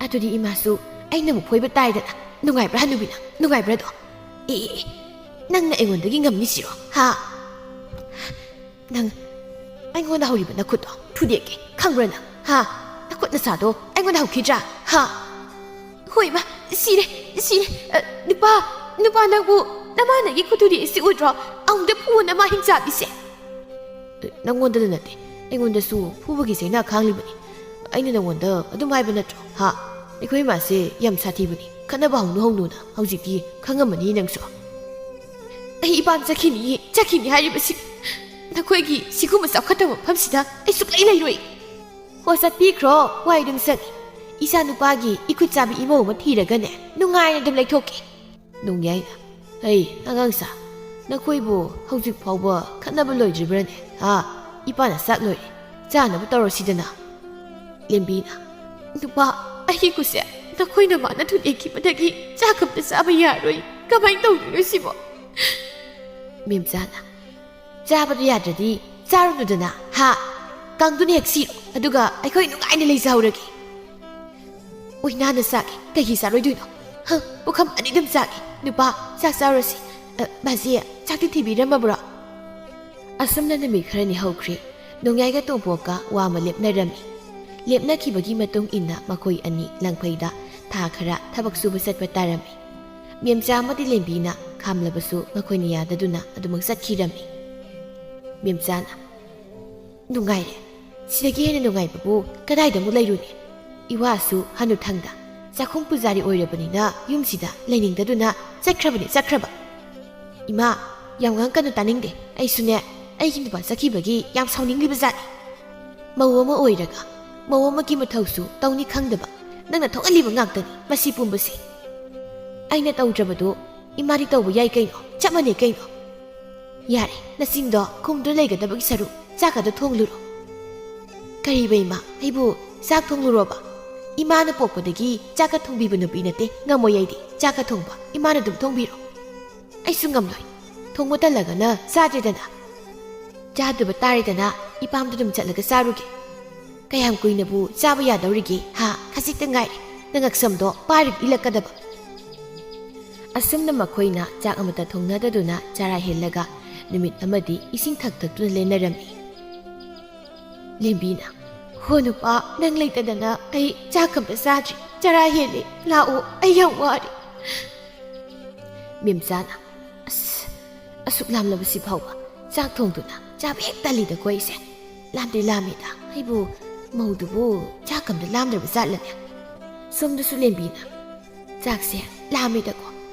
ꯑꯗꯨꯗꯤ ꯏꯃꯥꯁꯨ ꯑꯩꯅ ꯑꯃꯨꯛ ꯐꯣꯏꯕ ꯇꯥꯏꯗꯅ, ꯅꯨꯡꯉꯥꯏꯕ꯭ꯔꯥ ꯍꯅꯨꯕꯤ ꯅꯪ? ꯅꯨꯡꯉꯥꯏꯕ꯭ꯔꯥꯗꯣ? ꯅꯪꯅ ꯑꯩꯉꯣꯟꯗꯒꯤ ꯉꯝꯅꯤꯁꯤꯔꯣ ꯍꯥ? ꯅꯪ ꯑꯩꯉꯣꯟꯗ ꯍꯧꯔꯤꯕ ꯅꯈꯨꯠꯇꯣ ꯊꯨꯗꯦꯛꯀꯦ ꯈꯪꯕ꯭ꯔꯥ ꯅꯪ ꯍꯥ? ꯅꯈꯨꯠ ꯅꯁꯥꯗꯣ ꯑꯩꯉꯣꯟꯗ ꯍꯧꯈꯤꯗ꯭ꯔꯥ ꯍꯥ? ꯍꯣꯏ ꯏꯃꯥ, ꯁꯤꯔꯦ꯫ ꯅꯨꯄꯥ ꯅꯪꯕꯨ ꯅꯃꯥꯅꯒꯤ ꯈꯨꯊꯨꯗꯤ ꯑꯁꯤ ꯎꯗ꯭ꯔꯣ? ꯑꯃꯨꯛꯇ ꯐꯨꯑꯣ ꯅꯃꯥ ꯍꯤꯡꯆꯥꯕꯤꯁꯦ꯫ ꯅꯪꯉꯣꯟꯗꯗ ꯅꯠꯇꯦ, ꯑꯩꯉꯣꯟꯗꯁꯨ ꯐꯨꯕꯒꯤ ꯆꯩꯅꯥ ꯈꯥꯡꯂꯤꯕꯅꯤ꯫ ꯑꯩꯅ ꯅꯪꯉꯣꯟꯗ ꯑꯗꯨꯝ ꯍꯥꯏꯕ ꯅꯠꯇ꯭ꯔꯣ ꯍꯥ? ꯑꯩꯈꯣꯏ ꯏꯃꯥꯁꯦ ꯌꯥꯝ ꯁꯥꯊꯤꯕꯅꯤ, ꯈꯠꯅꯕ ꯍꯧꯅꯨꯅ ꯍꯧꯖꯤꯛꯇꯤ ꯈꯪꯉꯝꯃꯅꯤ ꯅꯪꯁꯨ꯫ ꯑꯩ ꯏꯄꯥꯝ ꯆꯠꯈꯤꯅꯤ ꯍꯥꯏꯔꯤꯕꯁꯤ ꯅꯈꯣꯏꯒꯤ ꯁꯤꯒꯨꯝꯕ ꯆꯥꯎꯈꯠꯇꯕ ꯃꯐꯝꯁꯤꯗ ꯑꯩ ꯁꯨꯛꯂꯩ ꯂꯩꯔꯣꯏ꯫ ꯍꯣ ꯆꯠꯄꯤꯈ꯭ꯔꯣ, ꯋꯥꯏ ꯑꯗꯨꯝ ꯁꯪꯉꯤ꯫ ꯏꯆꯥ ꯅꯨꯄꯥꯒꯤ ꯏꯈꯨꯠ ꯆꯥꯕꯤ ꯏꯃꯧ ꯑꯃ ꯊꯤꯔꯒꯅꯦ ꯅꯨꯡꯉꯥꯏꯅ ꯑꯗꯨꯝ ꯂꯩꯊꯣꯛꯀꯦ꯫ ꯅꯣꯡꯌꯥꯏꯅ, ꯍꯩ ꯑꯉꯥꯡꯁꯥ, ꯅꯈꯣꯏꯕꯨ ꯍꯧꯖꯤꯛ ꯐꯥꯎꯕ ꯈꯠꯅꯕ ꯂꯣꯏꯗ꯭ꯔꯤꯕ꯭ꯔꯅꯦ ꯍꯥ? ꯏꯄꯥꯅ ꯆꯥꯛ ꯂꯣꯏꯔꯦ, ꯆꯥꯅꯕ ꯇꯧꯔꯁꯤꯗꯅ꯫ ꯂꯦꯝꯕꯤꯅ, ꯅꯨꯄꯥ, ꯑꯩꯒꯤ ꯈꯨꯠꯁꯦ ꯅꯈꯣꯏꯅ ꯃꯥꯅ ꯊꯨꯗꯦꯛꯈꯤꯕꯗꯒꯤ ꯆꯥꯛ ꯑꯝꯇ ꯆꯥꯕ ꯌꯥꯔꯣꯏ, ꯀꯃꯥꯏꯅ ꯇꯧꯗꯣꯏꯅꯣ ꯁꯤꯕꯣ? ꯃꯦꯝꯆꯥꯅ, ꯆꯥꯕꯗꯣ ꯌꯥꯗ꯭ꯔꯗꯤ ꯆꯥꯔꯨꯅꯨꯗꯅ ꯍꯥ? ꯀꯥꯡꯗꯨꯅ ꯍꯦꯛ ꯁꯤꯔꯣ, ꯑꯗꯨꯒ ꯑꯩꯈꯣꯏ ꯅꯨꯡꯉꯥꯏꯅ ꯂꯩꯖꯍꯧꯔꯒꯦ꯫ ꯑꯣꯏꯅꯥꯅ ꯆꯥꯒꯦ, ꯀꯩꯒꯤ ꯆꯥꯔꯣꯏꯗꯣꯏꯅꯣ? ꯄꯨꯈꯝ ꯑꯅꯤ ꯑꯗꯨꯝ ꯆꯥꯒꯦ꯫ ꯅꯨꯄꯥ, ꯆꯥꯛ ꯆꯥꯔꯨꯔꯁꯤ꯫ ꯕꯥꯖꯤ, ꯆꯥꯛꯇꯤ ꯊꯤꯕꯤꯔꯝꯃꯕ꯭ꯔꯣ? ꯑꯁꯨꯝꯅ ꯅꯨꯃꯤꯠ ꯈꯔꯅꯤ ꯍꯧꯈ꯭ꯔꯦ꯫ ꯅꯣꯡꯌꯥꯏꯒ ꯇꯣꯝꯄꯣꯛꯀ ꯋꯥ ꯑꯃ ꯂꯦꯞꯅꯔꯝꯃꯤ꯫ ꯂꯦꯞꯅꯈꯤꯕꯒꯤ ꯃꯇꯨꯡ ꯏꯟꯅ ꯃꯈꯣꯏ ꯑꯅꯤ ꯂꯪꯐꯩꯗ ꯊꯥ ꯈꯔ ꯊꯕꯛ ꯁꯨꯕ ꯆꯠꯄ ꯇꯥꯔꯝꯃꯤ꯫ ꯃꯦꯝꯆꯥ ꯑꯃꯗꯤ ꯂꯦꯝꯕꯤꯅ ꯈꯥꯝꯂꯕꯁꯨ ꯃꯈꯣꯏꯅ ꯌꯥꯗꯗꯨꯅ ꯑꯗꯨꯃꯛ ꯆꯠꯈꯤꯔꯝꯃꯤ꯫ ꯃꯦꯝꯆꯥꯅ, ꯅꯨꯡꯉꯥꯏꯔꯦ, ꯁꯤꯗꯒꯤ ꯍꯦꯟꯅ ꯅꯨꯡꯉꯥꯏꯕꯕꯨ ꯀꯗꯥꯏꯗ ꯑꯃꯨꯛ ꯂꯩꯔꯨꯅꯤ? ꯏꯋꯥꯁꯨ ꯍꯅꯨꯊꯪꯗ ꯆꯥꯛꯈꯨꯝ ꯄꯨꯖꯥꯔꯤ ꯑꯣꯏꯔꯕꯅꯤꯅ ꯌꯨꯝꯁꯤꯗ ꯂꯩꯅꯤꯡꯗꯗꯨꯅ ꯆꯠꯈ꯭ꯔꯕ꯫ ꯏꯃꯥ, ꯌꯥꯝ ꯉꯥꯡꯀꯅꯨ, ꯇꯥꯅꯤꯡꯗꯦ꯫ ꯑꯩꯁꯨꯅꯦ, ꯑꯩꯒꯤ ꯅꯨꯄꯥ ꯆꯠꯈꯤꯕꯒꯤ ꯌꯥꯝ ꯁꯥꯎꯅꯤꯡꯂꯤꯕꯖꯥꯠꯅꯤ꯫ ꯃꯧ ꯑꯃ ꯑꯣꯏꯔꯒ ꯃꯧ ꯑꯃꯒꯤ ꯃꯊꯧꯁꯨ ꯇꯧꯅꯤ ꯈꯪꯗꯕ ꯅꯪꯅ ꯊꯣꯛꯍꯜꯂꯤꯕ ꯉꯥꯛꯇꯅꯤ ꯃꯁꯤ ꯄꯨꯝꯕꯁꯤ꯫ ꯑꯩꯅ ꯇꯧꯗ꯭ꯔꯕꯗꯣ ꯏꯃꯥꯗꯤ ꯇꯧꯕ ꯌꯥꯏ ꯀꯩꯅꯣ, ꯆꯞ ꯃꯥꯟꯅꯩ ꯀꯩꯅꯣ꯫ ꯌꯥꯔꯦ, ꯅꯆꯤꯟꯗꯣ ꯈꯨꯝꯗꯨꯅ ꯂꯩꯒꯗꯕꯒꯤ ꯁꯔꯨꯛ ꯆꯥꯛꯀꯗ ꯊꯣꯡꯂꯨꯔꯣ꯫ ꯀꯔꯤꯕ ꯏꯃꯥ, ꯑꯩꯕꯨ ꯆꯥꯛ ꯊꯣꯡꯂꯨꯔꯣꯕ? ꯏꯃꯥꯅ ꯄꯣꯛꯄꯗꯒꯤ ꯆꯥꯛꯀ ꯊꯣꯡꯕꯤꯕ ꯅꯨꯄꯤ ꯅꯠꯇꯦ, ꯉꯝꯃꯣꯏ ꯑꯩꯗꯤ ꯆꯥꯛꯀ ꯊꯣꯡꯕ꯫ ꯏꯃꯥꯅ ꯑꯗꯨꯝ ꯊꯣꯡꯕꯤꯔꯣ꯫ ꯑꯩꯁꯨ ꯉꯝꯂꯣꯏ, ꯊꯣꯡꯕ ꯇꯜꯂꯒꯅ ꯆꯥꯗ꯭ꯔꯦꯗꯅ, ꯆꯥꯗꯕ ꯇꯥꯔꯦꯗꯅ ꯏꯄꯥꯝꯗ ꯑꯗꯨꯝ ꯆꯠꯂꯒ ꯆꯥꯔꯨꯒꯦ꯫ ꯀꯌꯥꯝ ꯀꯨꯏꯅꯕꯨ ꯆꯥꯕ ꯌꯥꯗꯧꯔꯤꯒꯦ ꯍꯥ? ꯈꯖꯤꯛꯇ ꯉꯥꯏꯔꯦ, ꯅꯉꯛꯁꯝꯗꯣ ꯄꯥꯔꯒ ꯏꯜꯂꯛꯀꯗꯕ꯫ ꯑꯁꯨꯝꯅ ꯃꯈꯣꯏꯅ ꯆꯥꯛ ꯑꯃꯠꯇ ꯊꯣꯡꯅꯗꯗꯨꯅ ꯆꯔꯥ ꯍꯦꯜꯂꯒ ꯅꯨꯃꯤꯠ ꯑꯃꯗꯤ ꯏꯁꯤꯡ ꯊꯛꯇꯨꯅ ꯂꯦꯟꯅꯔꯝꯃꯤ꯫ ꯂꯦꯝꯕꯤꯅ, ꯍꯣ ꯅꯨꯄꯥ, ꯅꯪ ꯂꯩꯇꯗꯅ ꯑꯩ ꯆꯥꯛ ꯑꯝꯇ ꯆꯥꯗ꯭ꯔꯤ, ꯆꯔꯥ ꯍꯦꯜꯂꯦ, ꯂꯥꯛꯑꯣ, ꯑꯩ ꯌꯥꯝ ꯋꯥꯔꯦ꯫ ꯃꯦꯝꯆꯥꯅ, ꯑꯁꯨꯛ ꯂꯥꯝꯂꯕꯁꯤ ꯐꯥꯎꯕ ꯆꯥꯛ ꯊꯣꯡꯗꯨꯅ ꯆꯥꯕ ꯍꯦꯛ ꯇꯜꯂꯤꯗꯀꯣ ꯑꯩꯁꯦ꯫ ꯂꯥꯝꯗꯤ ꯂꯥꯝꯃꯤꯗ, ꯑꯩꯕꯨ ꯃꯧꯗꯨꯕꯨ ꯆꯥꯛ ꯑꯝꯇ ꯂꯥꯝꯗ꯭ꯔꯕ ꯖꯥꯠꯂꯅꯦ ꯁꯣꯝꯗꯁꯨ ꯂꯦꯝꯕꯤꯅ ꯆꯥꯛꯁꯦ ꯂꯥꯝꯃꯤꯗꯀꯣ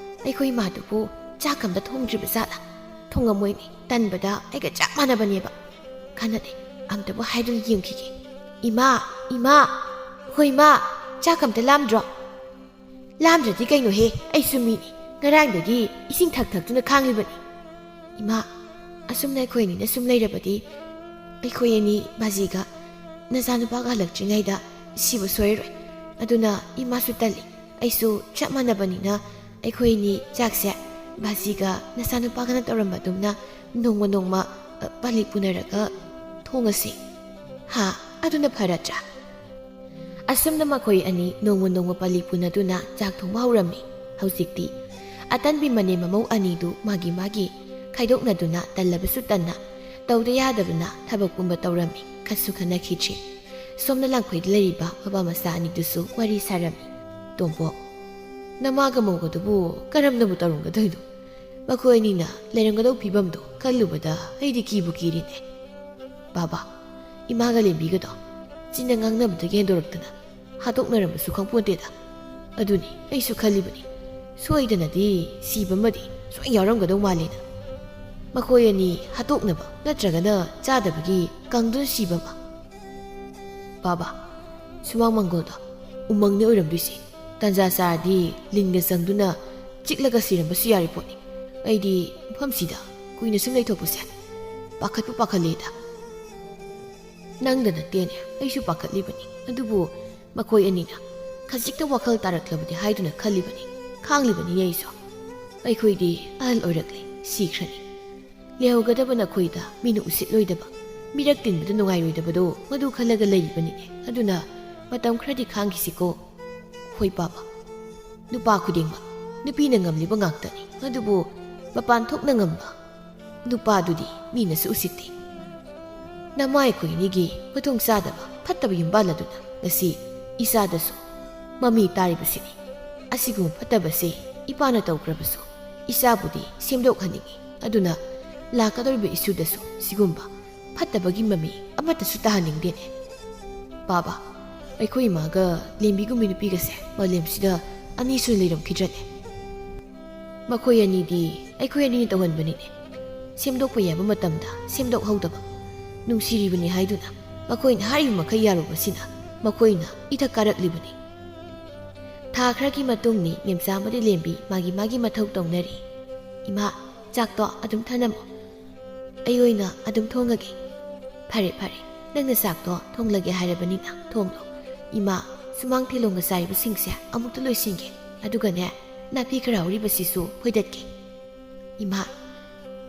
ꯑꯩꯈꯣꯏ ꯏꯃꯥꯗꯨꯕꯨ ꯆꯥꯛ ꯑꯝꯇ ꯊꯣꯡꯗ꯭ꯔꯤꯕ ꯖꯥꯠꯂ ꯊꯣꯡꯉꯝꯃꯣꯏꯅꯤ ꯇꯟꯕꯗ ꯑꯩꯒ ꯆꯞ ꯃꯥꯟꯅꯕꯅꯦꯕ ꯈꯟꯅꯗꯦ ꯑꯝꯇꯕꯨ ꯍꯥꯏꯗꯨꯅ ꯌꯦꯡꯈꯤꯒꯦ ꯏꯃꯥ ꯍꯣꯏ ꯏꯃꯥ ꯆꯥꯛ ꯑꯝꯇ ꯂꯥꯝꯗ꯭ꯔꯣ ꯂꯥꯝꯗ꯭ꯔꯗꯤ ꯀꯩꯅꯣꯍꯦ ꯑꯩꯁꯨ ꯃꯤꯅꯤ ꯉꯔꯥꯡꯗꯒꯤ ꯏꯁꯤꯡ ꯊꯛꯇꯨꯅ ꯈꯥꯡꯂꯤꯕꯅꯤ ꯏꯃꯥ ꯑꯁꯨꯝꯅ ꯑꯩꯈꯣꯏ ꯑꯅꯤꯅ ꯁꯨꯝ ꯂꯩꯔꯕꯗꯤ ꯑꯩꯈꯣꯏ ꯑꯅꯤ ꯕꯥꯖꯤꯒ ꯅꯆꯥꯅꯨꯄꯥꯒ ꯍꯜꯂꯛꯇ꯭ꯔꯤꯉꯩꯗ ꯁꯤꯕ ꯁꯣꯏꯔꯣꯏ ꯑꯗꯨꯅ ꯏꯃꯥꯁꯨ ꯇꯜꯂꯤ ꯑꯩꯁꯨ ꯆꯞ ꯃꯥꯟꯅꯕꯅꯤꯅ ꯑꯩꯈꯣꯏ ꯑꯅꯤ ꯆꯥꯛꯁꯦ ꯕꯥꯖꯤꯒ ꯅꯆꯥꯅꯨꯄꯥꯒꯅ ꯇꯧꯔꯝꯕ ꯑꯗꯨꯝꯅ ꯅꯣꯡꯃ ꯄꯥꯂꯤ ꯄꯨꯅꯔꯒ ꯊꯣꯡꯉꯁꯤ ꯍꯥ ꯑꯗꯨꯅ ꯐꯔꯠꯇ꯭ꯔꯥ ꯑꯁꯨꯝꯅ ꯃꯈꯣꯏ ꯑꯅꯤ ꯅꯣꯡꯃ ꯄꯥꯂꯤ ꯄꯨꯅꯗꯨꯅ ꯆꯥꯛ ꯊꯣꯡꯕ ꯍꯧꯔꯝꯃꯤ ꯍꯧꯖꯤꯛꯇꯤ ꯑꯇꯟꯕꯤ ꯃꯅꯦꯝ ꯃꯃꯧ ꯑꯅꯤꯗꯨ ꯃꯥꯒꯤ ꯈꯥꯏꯗꯣꯛꯅꯗꯨꯅ ꯇꯜꯂꯕꯁꯨ ꯇꯟꯅ ꯇꯧꯗ ꯌꯥꯗꯕꯅ ꯊꯕꯛ ꯄꯨꯝꯕ ꯇꯧꯔꯝꯃꯤ ꯈꯠꯁꯨ ꯈꯟꯅꯈꯤꯗ꯭ꯔꯤ ꯁꯣꯝꯅ ꯂꯥꯡꯐꯩꯗ ꯂꯩꯔꯤꯕ ꯃꯄꯥ ꯃꯆꯥ ꯑꯅꯤꯗꯨꯁꯨ ꯋꯥꯔꯤ ꯁꯥꯔꯝꯃꯤ ꯇꯣꯝꯄꯣꯛ ꯅꯃꯥꯒ ꯃꯧꯒꯗꯨꯕꯨ ꯀꯔꯝꯅꯕꯨ ꯇꯧꯔꯝꯒꯗꯣꯏꯅꯣ ꯃꯈꯣꯏ ꯑꯅꯤꯅ ꯂꯩꯔꯝꯒꯗꯧ ꯐꯤꯕꯝꯗꯣ ꯈꯜꯂꯨꯕꯗ ꯑꯩꯗꯤ ꯀꯤꯕꯨ ꯀꯤꯔꯤꯅꯦ ꯕꯥꯕꯥ ꯏꯃꯥꯒ ꯂꯦꯝꯕꯤꯒꯗꯣ ꯆꯤꯟꯅ ꯉꯥꯡꯅꯕꯗꯒꯤ ꯍꯦꯟꯗꯣꯔꯛꯇꯅ ꯍꯥꯠꯇꯣꯛꯅꯔꯝꯕꯁꯨ ꯈꯪꯄꯣꯟꯇꯦꯗ ꯑꯗꯨꯅꯤ ꯑꯩꯁꯨ ꯈꯜꯂꯤꯕꯅꯤ ꯁꯣꯏꯗꯅꯗꯤ ꯁꯤꯕꯃꯗꯤ ꯁꯣꯏ ꯌꯥꯎꯔꯝꯒꯗꯧ ꯃꯥꯜꯂꯦꯅ ꯃꯈꯣꯏ ꯑꯅꯤ ꯍꯥꯠꯇꯣꯛꯅꯕ ꯅꯠꯇ꯭ꯔꯒꯅ ꯆꯥꯗꯕꯒꯤ ꯀꯪꯗꯨꯅ ꯁꯤꯕ ꯑꯃ ꯕꯥꯕꯥ ꯁꯨꯃꯥꯡ ꯃꯪꯒꯣꯜꯗꯣ ꯎꯃꯪꯅꯤ ꯑꯣꯏꯔꯝꯗꯣꯏꯁꯤ ꯇꯟꯖꯥ ꯆꯥꯔꯗꯤ ꯂꯤꯟꯒ ꯆꯪꯗꯨꯅ ꯆꯤꯛꯂꯒ ꯁꯤꯔꯝꯕꯁꯨ ꯌꯥꯔꯤ ꯄꯣꯠꯅꯤ ꯑꯩꯗꯤ ꯃꯐꯝꯁꯤꯗ ꯀꯨꯏꯅ ꯁꯨꯝ ꯂꯩꯊꯣꯛꯄꯁꯦ ꯄꯥꯈꯠꯂꯦꯗ ꯅꯪꯗ ꯅꯠꯇꯦꯅꯦ ꯑꯩꯁꯨ ꯄꯥꯈꯠꯂꯤꯕꯅꯤ ꯑꯗꯨꯕꯨ ꯃꯈꯣꯏ ꯑꯅꯤꯅ ꯈꯖꯤꯛꯇ ꯋꯥꯈꯜ ꯇꯥꯔꯛꯂꯕꯗꯤ ꯍꯥꯏꯗꯨꯅ ꯈꯜꯂꯤꯕꯅꯤ ꯈꯥꯡꯂꯤꯕꯅꯤ ꯑꯩꯁꯨ ꯑꯩꯈꯣꯏꯗꯤ ꯑꯍꯜ ꯑꯣꯏꯔꯛꯂꯦ ꯁꯤꯈ꯭ꯔꯅꯤ ꯂꯩꯍꯧꯒꯗꯕ ꯅꯈꯣꯏꯗ ꯃꯤꯅ ꯎꯁꯤꯠꯂꯣꯏꯗꯕ ꯃꯤꯔꯛ ꯇꯤꯟꯕꯗ ꯅꯨꯡꯉꯥꯏꯔꯣꯏꯗꯕꯗꯣ ꯃꯗꯨ ꯈꯜꯂꯒ ꯂꯩꯔꯤꯕꯅꯤꯅꯦ ꯑꯗꯨꯅ ꯃꯇꯝ ꯈꯔꯗꯤ ꯈꯥꯡꯈꯤꯁꯤꯀꯣ ꯍꯣꯏ ꯕꯥꯕꯥ ꯅꯨꯄꯥ ꯈꯨꯗꯤꯡꯃꯛ ꯅꯨꯄꯤꯅ ꯉꯝꯂꯤꯕ ꯉꯥꯛꯇꯅꯤ ꯑꯗꯨꯕꯨ ꯃꯄꯥꯟ ꯊꯣꯛꯅ ꯉꯝꯕ ꯅꯨꯄꯥꯗꯨꯗꯤ ꯃꯤꯅꯁꯨ ꯎꯁꯤꯠꯇꯦ ꯅꯃꯥ ꯑꯩꯈꯣꯏ ꯑꯅꯤꯒꯤ ꯃꯊꯣꯡ ꯆꯥꯗꯕ ꯐꯠꯇꯕ ꯌꯨꯝꯕꯥꯜ ꯑꯗꯨꯅ ꯉꯁꯤ ꯏꯆꯥꯗꯁꯨ ꯃꯃꯤ ꯇꯥꯔꯤꯕꯁꯤꯅꯤ ꯑꯁꯤꯒꯨꯝꯕ ꯐꯠꯇꯕꯁꯦ ꯏꯄꯥꯅ ꯇꯧꯈ꯭ꯔꯕꯁꯨ ꯏꯆꯥꯕꯨꯗꯤ ꯁꯦꯝꯗꯣꯛꯍꯟꯅꯤꯡꯉꯤ ꯑꯗꯨꯅ ꯂꯥꯛꯀꯗꯧꯔꯤꯕ ꯏꯁꯨꯗꯁꯨ ꯁꯤꯒꯨꯝꯕ ꯐꯠꯇꯕꯒꯤ ꯃꯃꯤ ꯑꯃꯠꯇꯁꯨ ꯇꯥꯍꯟꯅꯤꯡꯗꯦꯅꯦ ꯕꯥꯕꯥ ꯑꯩꯈꯣꯏ ꯏꯃꯥꯒ ꯂꯦꯝꯕꯤꯒꯨꯝꯕꯤ ꯅꯨꯄꯤꯒꯁꯦ ꯃꯥꯂꯦꯝꯁꯤꯗ ꯑꯅꯤꯁꯨ ꯂꯩꯔꯝꯈꯤꯗ꯭ꯔꯅꯦ ꯃꯈꯣꯏ ꯑꯅꯤꯗꯤ ꯑꯩꯈꯣই ꯑꯅꯤꯅ ꯇꯧꯍꯟꯕꯅꯤꯅꯦ ꯁꯦꯝꯗꯣꯛꯄ ꯌꯥꯕ ꯃꯇꯝꯗ ꯁꯦꯝꯗꯣꯛꯍꯧꯗꯕ ꯅꯨꯡꯁꯤꯔꯤꯕꯅꯤ ꯍꯥꯏꯗꯨꯅ ꯃꯈꯣꯏꯅ ꯍꯥꯏꯔꯤꯕ ꯃꯈꯩ ꯌꯥꯔꯨꯕꯁꯤꯅ ꯃꯈꯣꯏꯅ ꯏꯊꯛ ꯀꯥꯔꯛꯂꯤꯕꯅꯤ ꯊꯥ ꯈꯔꯒꯤ ꯃꯇꯨꯡꯅꯤ ꯃꯦꯝꯆꯥ ꯑꯃꯗꯤ ꯂꯦꯝꯕꯤ ꯃꯥꯒꯤ ꯃꯊꯧ ꯇꯧꯅꯔꯤ ꯏꯃꯥ ꯆꯥꯛꯇꯣ ꯑꯗꯨꯝ ꯊꯅꯝꯃꯣ ꯑꯩ ꯑꯣꯏꯅ ꯑꯗꯨꯝ ꯊꯣꯡꯉꯒꯦ ꯐꯔꯦ ꯅꯪꯅ ꯆꯥꯛꯇꯣ ꯊꯣꯡꯂꯒꯦ ꯍꯥꯏꯔꯕꯅꯤꯅ ꯊꯣꯡꯂꯣ ꯏꯃꯥ ꯁꯨꯃꯥꯡ ꯊꯦꯂꯣꯡꯒ ꯆꯥꯏꯕꯁꯤꯡꯁꯦ ꯑꯃꯨꯛꯇ ꯂꯣꯏꯁꯤꯟꯒꯦ ꯑꯗꯨꯒꯅꯦ ꯅꯥꯄꯤ ꯈꯔ ꯍꯧꯔꯤꯕꯁꯤꯁꯨ ꯐꯣꯏꯗꯠꯀꯦ ꯏꯃꯥ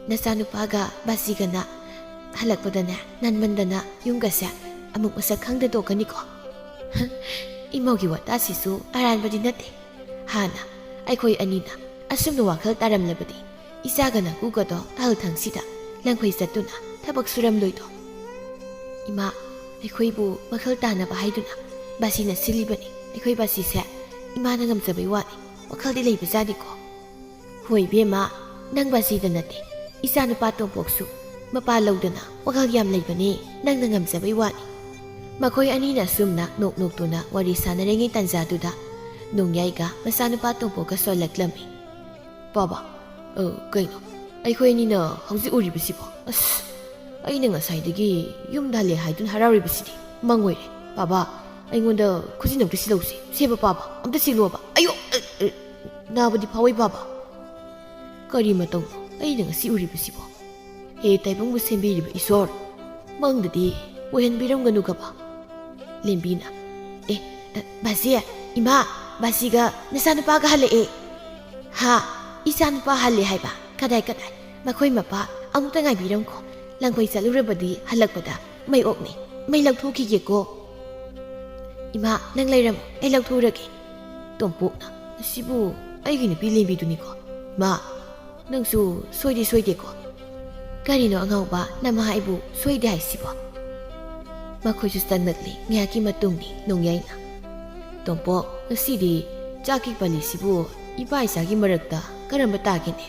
ꯅꯆꯥꯅꯨꯄꯥꯒ ꯕꯥꯁꯤꯒꯅ ꯍꯜꯂꯛꯄꯗꯅꯦ ꯅꯟꯃꯟꯗꯅ ꯌꯨꯝꯒꯁꯦ ꯑꯃꯨꯛ ꯃꯁꯛ ꯈꯪꯗ ꯇꯣꯛꯀꯅꯤꯀꯣ ꯏꯃꯧꯒꯤ ꯋꯥꯇꯥꯁꯤꯁꯨ ꯑꯔꯥꯟꯕꯗꯤ ꯅꯠꯇꯦ ꯍꯥꯟꯅ ꯑꯩꯈꯣꯏ ꯑꯅꯤꯅ ꯑꯁꯨꯝꯅ ꯋꯥꯈꯜ ꯇꯥꯔꯝꯂꯕꯗꯤ ꯏꯆꯥꯒ ꯅꯀꯨꯒꯗꯣ ꯑꯍꯜꯊꯪꯁꯤꯗ ꯂꯪꯐꯩ ꯆꯠꯇꯨꯅ ꯊꯕꯛ ꯁꯨꯔꯝꯂꯣꯏꯗꯣ ꯏꯃꯥ ꯑꯩꯈꯣꯏꯕꯨ ꯋꯥꯈꯜ ꯇꯥꯅꯕ ꯍꯥꯏꯗꯨꯅ ꯕꯥꯁꯤꯅ ꯁꯤꯜꯂꯤꯕꯅꯤ ꯑꯩꯈꯣꯏ ꯕꯥꯁꯤꯁꯦ ꯏꯃꯥꯅ ꯉꯝꯖꯕꯩ ꯋꯥꯅꯤ ꯋꯥꯈꯜꯗꯤ ꯂꯩꯕꯖꯥꯠꯅꯤꯀꯣ ꯍꯣꯏ ꯏꯕꯦꯝꯃ ꯅꯪ ꯕꯥꯁꯤꯗ ꯅꯠꯇꯦ ꯏꯆꯥ ꯅꯨꯄꯥ ꯇꯣꯝꯄꯣꯛꯁꯨ ꯃꯄꯥ ꯂꯧꯗꯅ ꯋꯥꯈꯜ ꯌꯥꯝ ꯂꯩꯕꯅꯤ ꯅꯪꯅ ꯉꯝꯖꯕꯩ ꯋꯥꯅꯤ ꯃꯈꯣꯏ ꯑꯅꯤꯅ ꯑꯁꯨꯝꯅ ꯅꯣꯛꯇꯨꯅ ꯋꯥꯔꯤ ꯁꯥꯟꯅꯔꯤꯉꯩ ꯇꯥꯟꯖꯥꯗꯨꯗ ꯅꯣꯡꯌꯥꯏꯒ ꯃꯆꯥꯅꯨꯄꯥ ꯇꯣꯝꯄꯣꯛꯀ ꯁꯣꯜꯂꯛꯂꯝꯃꯤ ꯕꯥꯕꯥ ꯀꯩꯅꯣ ꯑꯩꯈꯣꯏ ꯑꯅꯤꯅ ꯍꯧꯖꯤꯛ ꯎꯔꯤꯕꯁꯤꯕꯣ ꯑꯁ ꯑꯩꯅ ꯉꯁꯥꯏꯗꯒꯤ ꯌꯨꯝꯗ ꯍꯜꯂꯦ ꯍꯥꯏꯗꯨꯅ ꯍꯔꯥꯎꯔꯤꯕꯁꯤꯗꯤ ꯃꯪꯑꯣꯏꯔꯦ ꯕꯥꯕꯥ ꯑꯩꯉꯣꯟꯗ ꯈꯨꯖꯤꯟ ꯑꯝꯇ ꯁꯤꯜꯂꯧꯁꯤ ꯁꯦꯕ ꯕꯥꯕꯥ ꯑꯝꯇ ꯁꯤꯜꯂꯣꯕ ꯑꯌꯣ ꯅꯥꯕꯗꯤ ꯐꯥꯎꯏ ꯕꯥꯕꯥ ꯀꯔꯤ ꯃꯇꯧꯅꯣ ꯑꯩꯅ ꯉꯁꯤ ꯎꯔꯤꯕꯁꯤꯕꯣ ꯍꯦ ꯇꯥꯏꯕꯪꯕꯨ ꯁꯦꯝꯕꯤꯔꯤꯕ ꯏꯁꯣꯔ ꯃꯪꯗꯗꯤ ꯑꯣꯏꯍꯟꯕꯤꯔꯝꯒꯅꯨꯒꯕ ꯂꯦꯝꯕꯤꯅ ꯕꯥꯁꯤ ꯏꯃꯥ ꯕꯥꯁꯤꯒ ꯅꯆꯥꯅꯨꯄꯥꯒ ꯍꯜꯂꯛꯑꯦ ꯍꯥ ꯏꯆꯥꯅꯨꯄꯥ ꯍꯜꯂꯦ ꯍꯥꯏꯕ ꯀꯗꯥꯏ ꯃꯈꯣꯏ ꯃꯄꯥ ꯑꯃꯨꯛꯇ ꯉꯥꯏꯕꯤꯔꯝꯈꯣ ꯂꯪꯐꯩ ꯆꯠꯂꯨꯔꯕꯗꯤ ꯍꯜꯂꯛꯄꯗ ꯃꯩ ꯑꯣꯛꯅꯤ ꯃꯩ ꯂꯧꯊꯣꯛꯈꯤꯒꯦꯀꯣ ꯏꯃꯥ ꯅꯪ ꯂꯩꯔꯝꯃꯣ ꯑꯩ ꯂꯧꯊꯣꯛꯎꯔꯒꯦ ꯇꯣꯝꯄꯣꯛꯅ ꯑꯁꯤꯕꯨ ꯑꯩꯒꯤ ꯅꯨꯄꯤ ꯂꯦꯝꯕꯤꯗꯨꯅꯤꯀꯣ ꯏꯃꯥ ꯅꯪꯁꯨ ꯁꯣꯏꯗꯦꯀꯣ ꯀꯔꯤꯅꯣ ꯑꯉꯥꯎꯕ ꯅꯃꯥ ꯑꯩꯕꯨ ꯁꯣꯏꯗꯦ ꯍꯥꯏꯁꯤꯕꯣ ꯃꯈꯣꯏꯁꯨ ꯆꯪꯂꯛꯂꯤ ꯉꯥꯏꯍꯥꯛꯀꯤ ꯃꯇꯨꯡꯅꯤ ꯅꯣꯡꯌꯥꯏꯅ ꯇꯣꯝꯄꯣꯛ ꯉꯁꯤꯗꯤ ꯆꯥꯛꯀꯤ ꯄꯥꯂꯤꯁꯤꯕꯨ ꯏꯄꯥ ꯏꯆꯥꯒꯤ ꯃꯔꯛꯇ ꯀꯔꯝꯕ ꯇꯥꯒꯦꯅꯦ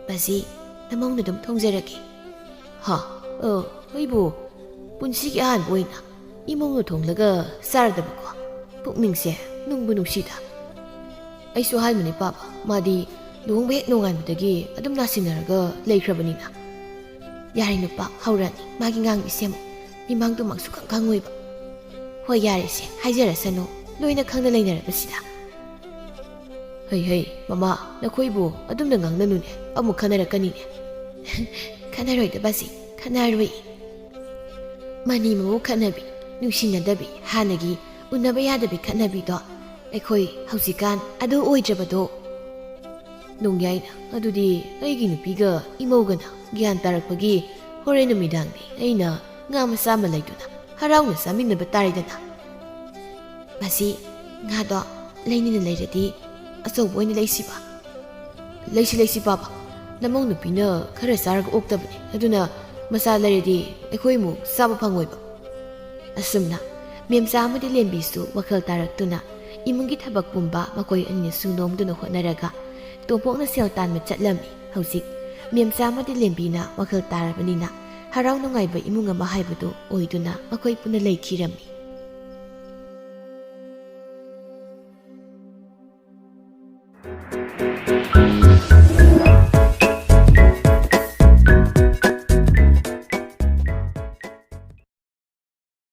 ꯕꯥꯁꯤ ꯅꯃꯧꯅ ꯑꯗꯨꯝ ꯊꯣꯡꯖꯔꯒꯦ ꯍꯥ ꯑꯩꯕꯨ ꯄꯨꯟꯁꯤꯒꯤ ꯑꯍꯥꯟꯕ ꯑꯣꯏꯅ 이몽로 동라가 쌀다보고 북밍세 농부농시다. 아이소 할머니 빠바 마디 농백 농안부터기 아dum 나시나라가 레이크라버니나 야리 누빠 하우라니 마긴강이 세모 미망도 망수강 강호이바 호 야리세 하이자라사노 로이나 강나 레이나라버시다. 헤이 마마 나코이보 아dum나 강나누네 아무 카나라까니네 카나로이다바시 카나로이 마니모 카나비 누시나다비 하나기 우나바야다비 카나비도 ꯑꯩꯈꯣꯏ ꯍꯧꯖꯤꯛꯀꯥꯟ ꯑꯗꯨ ꯑꯣꯏꯗ꯭ꯔꯕꯗꯣ ꯅꯣꯡꯌꯥꯏꯅ ꯑꯗꯨꯗꯤ ꯑꯩꯒꯤ ꯅꯨꯄꯤꯒ ꯏꯃꯧꯒꯅ ꯒ꯭ꯌꯥꯟ ꯇꯥꯔꯛꯄꯒꯤ ꯍꯣꯔꯦꯟ ꯅꯨꯃꯤꯗꯥꯡꯗꯤ ꯑꯩꯅ ꯉꯥ ꯃꯆꯥ ꯑꯃ ꯂꯩꯗꯨꯅ ꯍꯔꯥꯎꯅ ꯆꯥꯃꯤꯟꯅꯕ ꯇꯥꯔꯦꯗꯅ ꯃꯁꯤ ꯉꯥꯗꯣ ꯂꯩꯅꯤꯅ ꯂꯩꯔꯗꯤ ꯑꯆꯧꯕ ꯑꯣꯏꯅ ꯂꯩꯁꯤꯕ ꯂꯩꯁꯤ ꯄꯥꯕ ꯅꯃꯧ ꯅꯨꯄꯤꯅ ꯈꯔ ꯆꯥꯔꯒ ꯑꯣꯛꯇꯕꯅꯤ ꯑꯗꯨꯅ ꯃꯆꯥ ꯂꯩꯔꯗꯤ ꯑꯩꯈꯣꯏꯃꯨꯛ ꯆꯥꯕ ꯐꯪꯉꯣꯏꯕ ꯑꯁꯨꯝꯅ ꯃꯦꯝꯆꯥ ꯑꯃꯗꯤ ꯂꯦꯟꯕꯤꯁꯨ ꯋꯥꯈꯜ ꯇꯥꯔꯛꯇꯨꯅ 이문기 타박 뿜바 마코이 언니 수놈두는 호나라가 또복나 셀 딴마 ꯆꯠꯂꯝꯃꯤ ꯍꯧꯖꯤꯛ ꯃꯦꯝꯆꯥ ꯑꯃꯗꯤ ꯂꯦꯝꯕꯤꯅ ꯋꯥꯈꯜ ꯇꯥꯔꯕꯅꯤꯅ ꯍꯔꯥꯎ ꯅꯨꯡꯉꯥꯏꯕ ꯏꯃꯨꯡ ꯑꯃ ꯍꯥꯏꯕꯗꯨ ꯑꯣꯏꯗꯨꯅ ꯃꯈꯣꯏ ꯄꯨꯟꯅ ꯂꯩꯈꯤꯔꯝꯃꯤ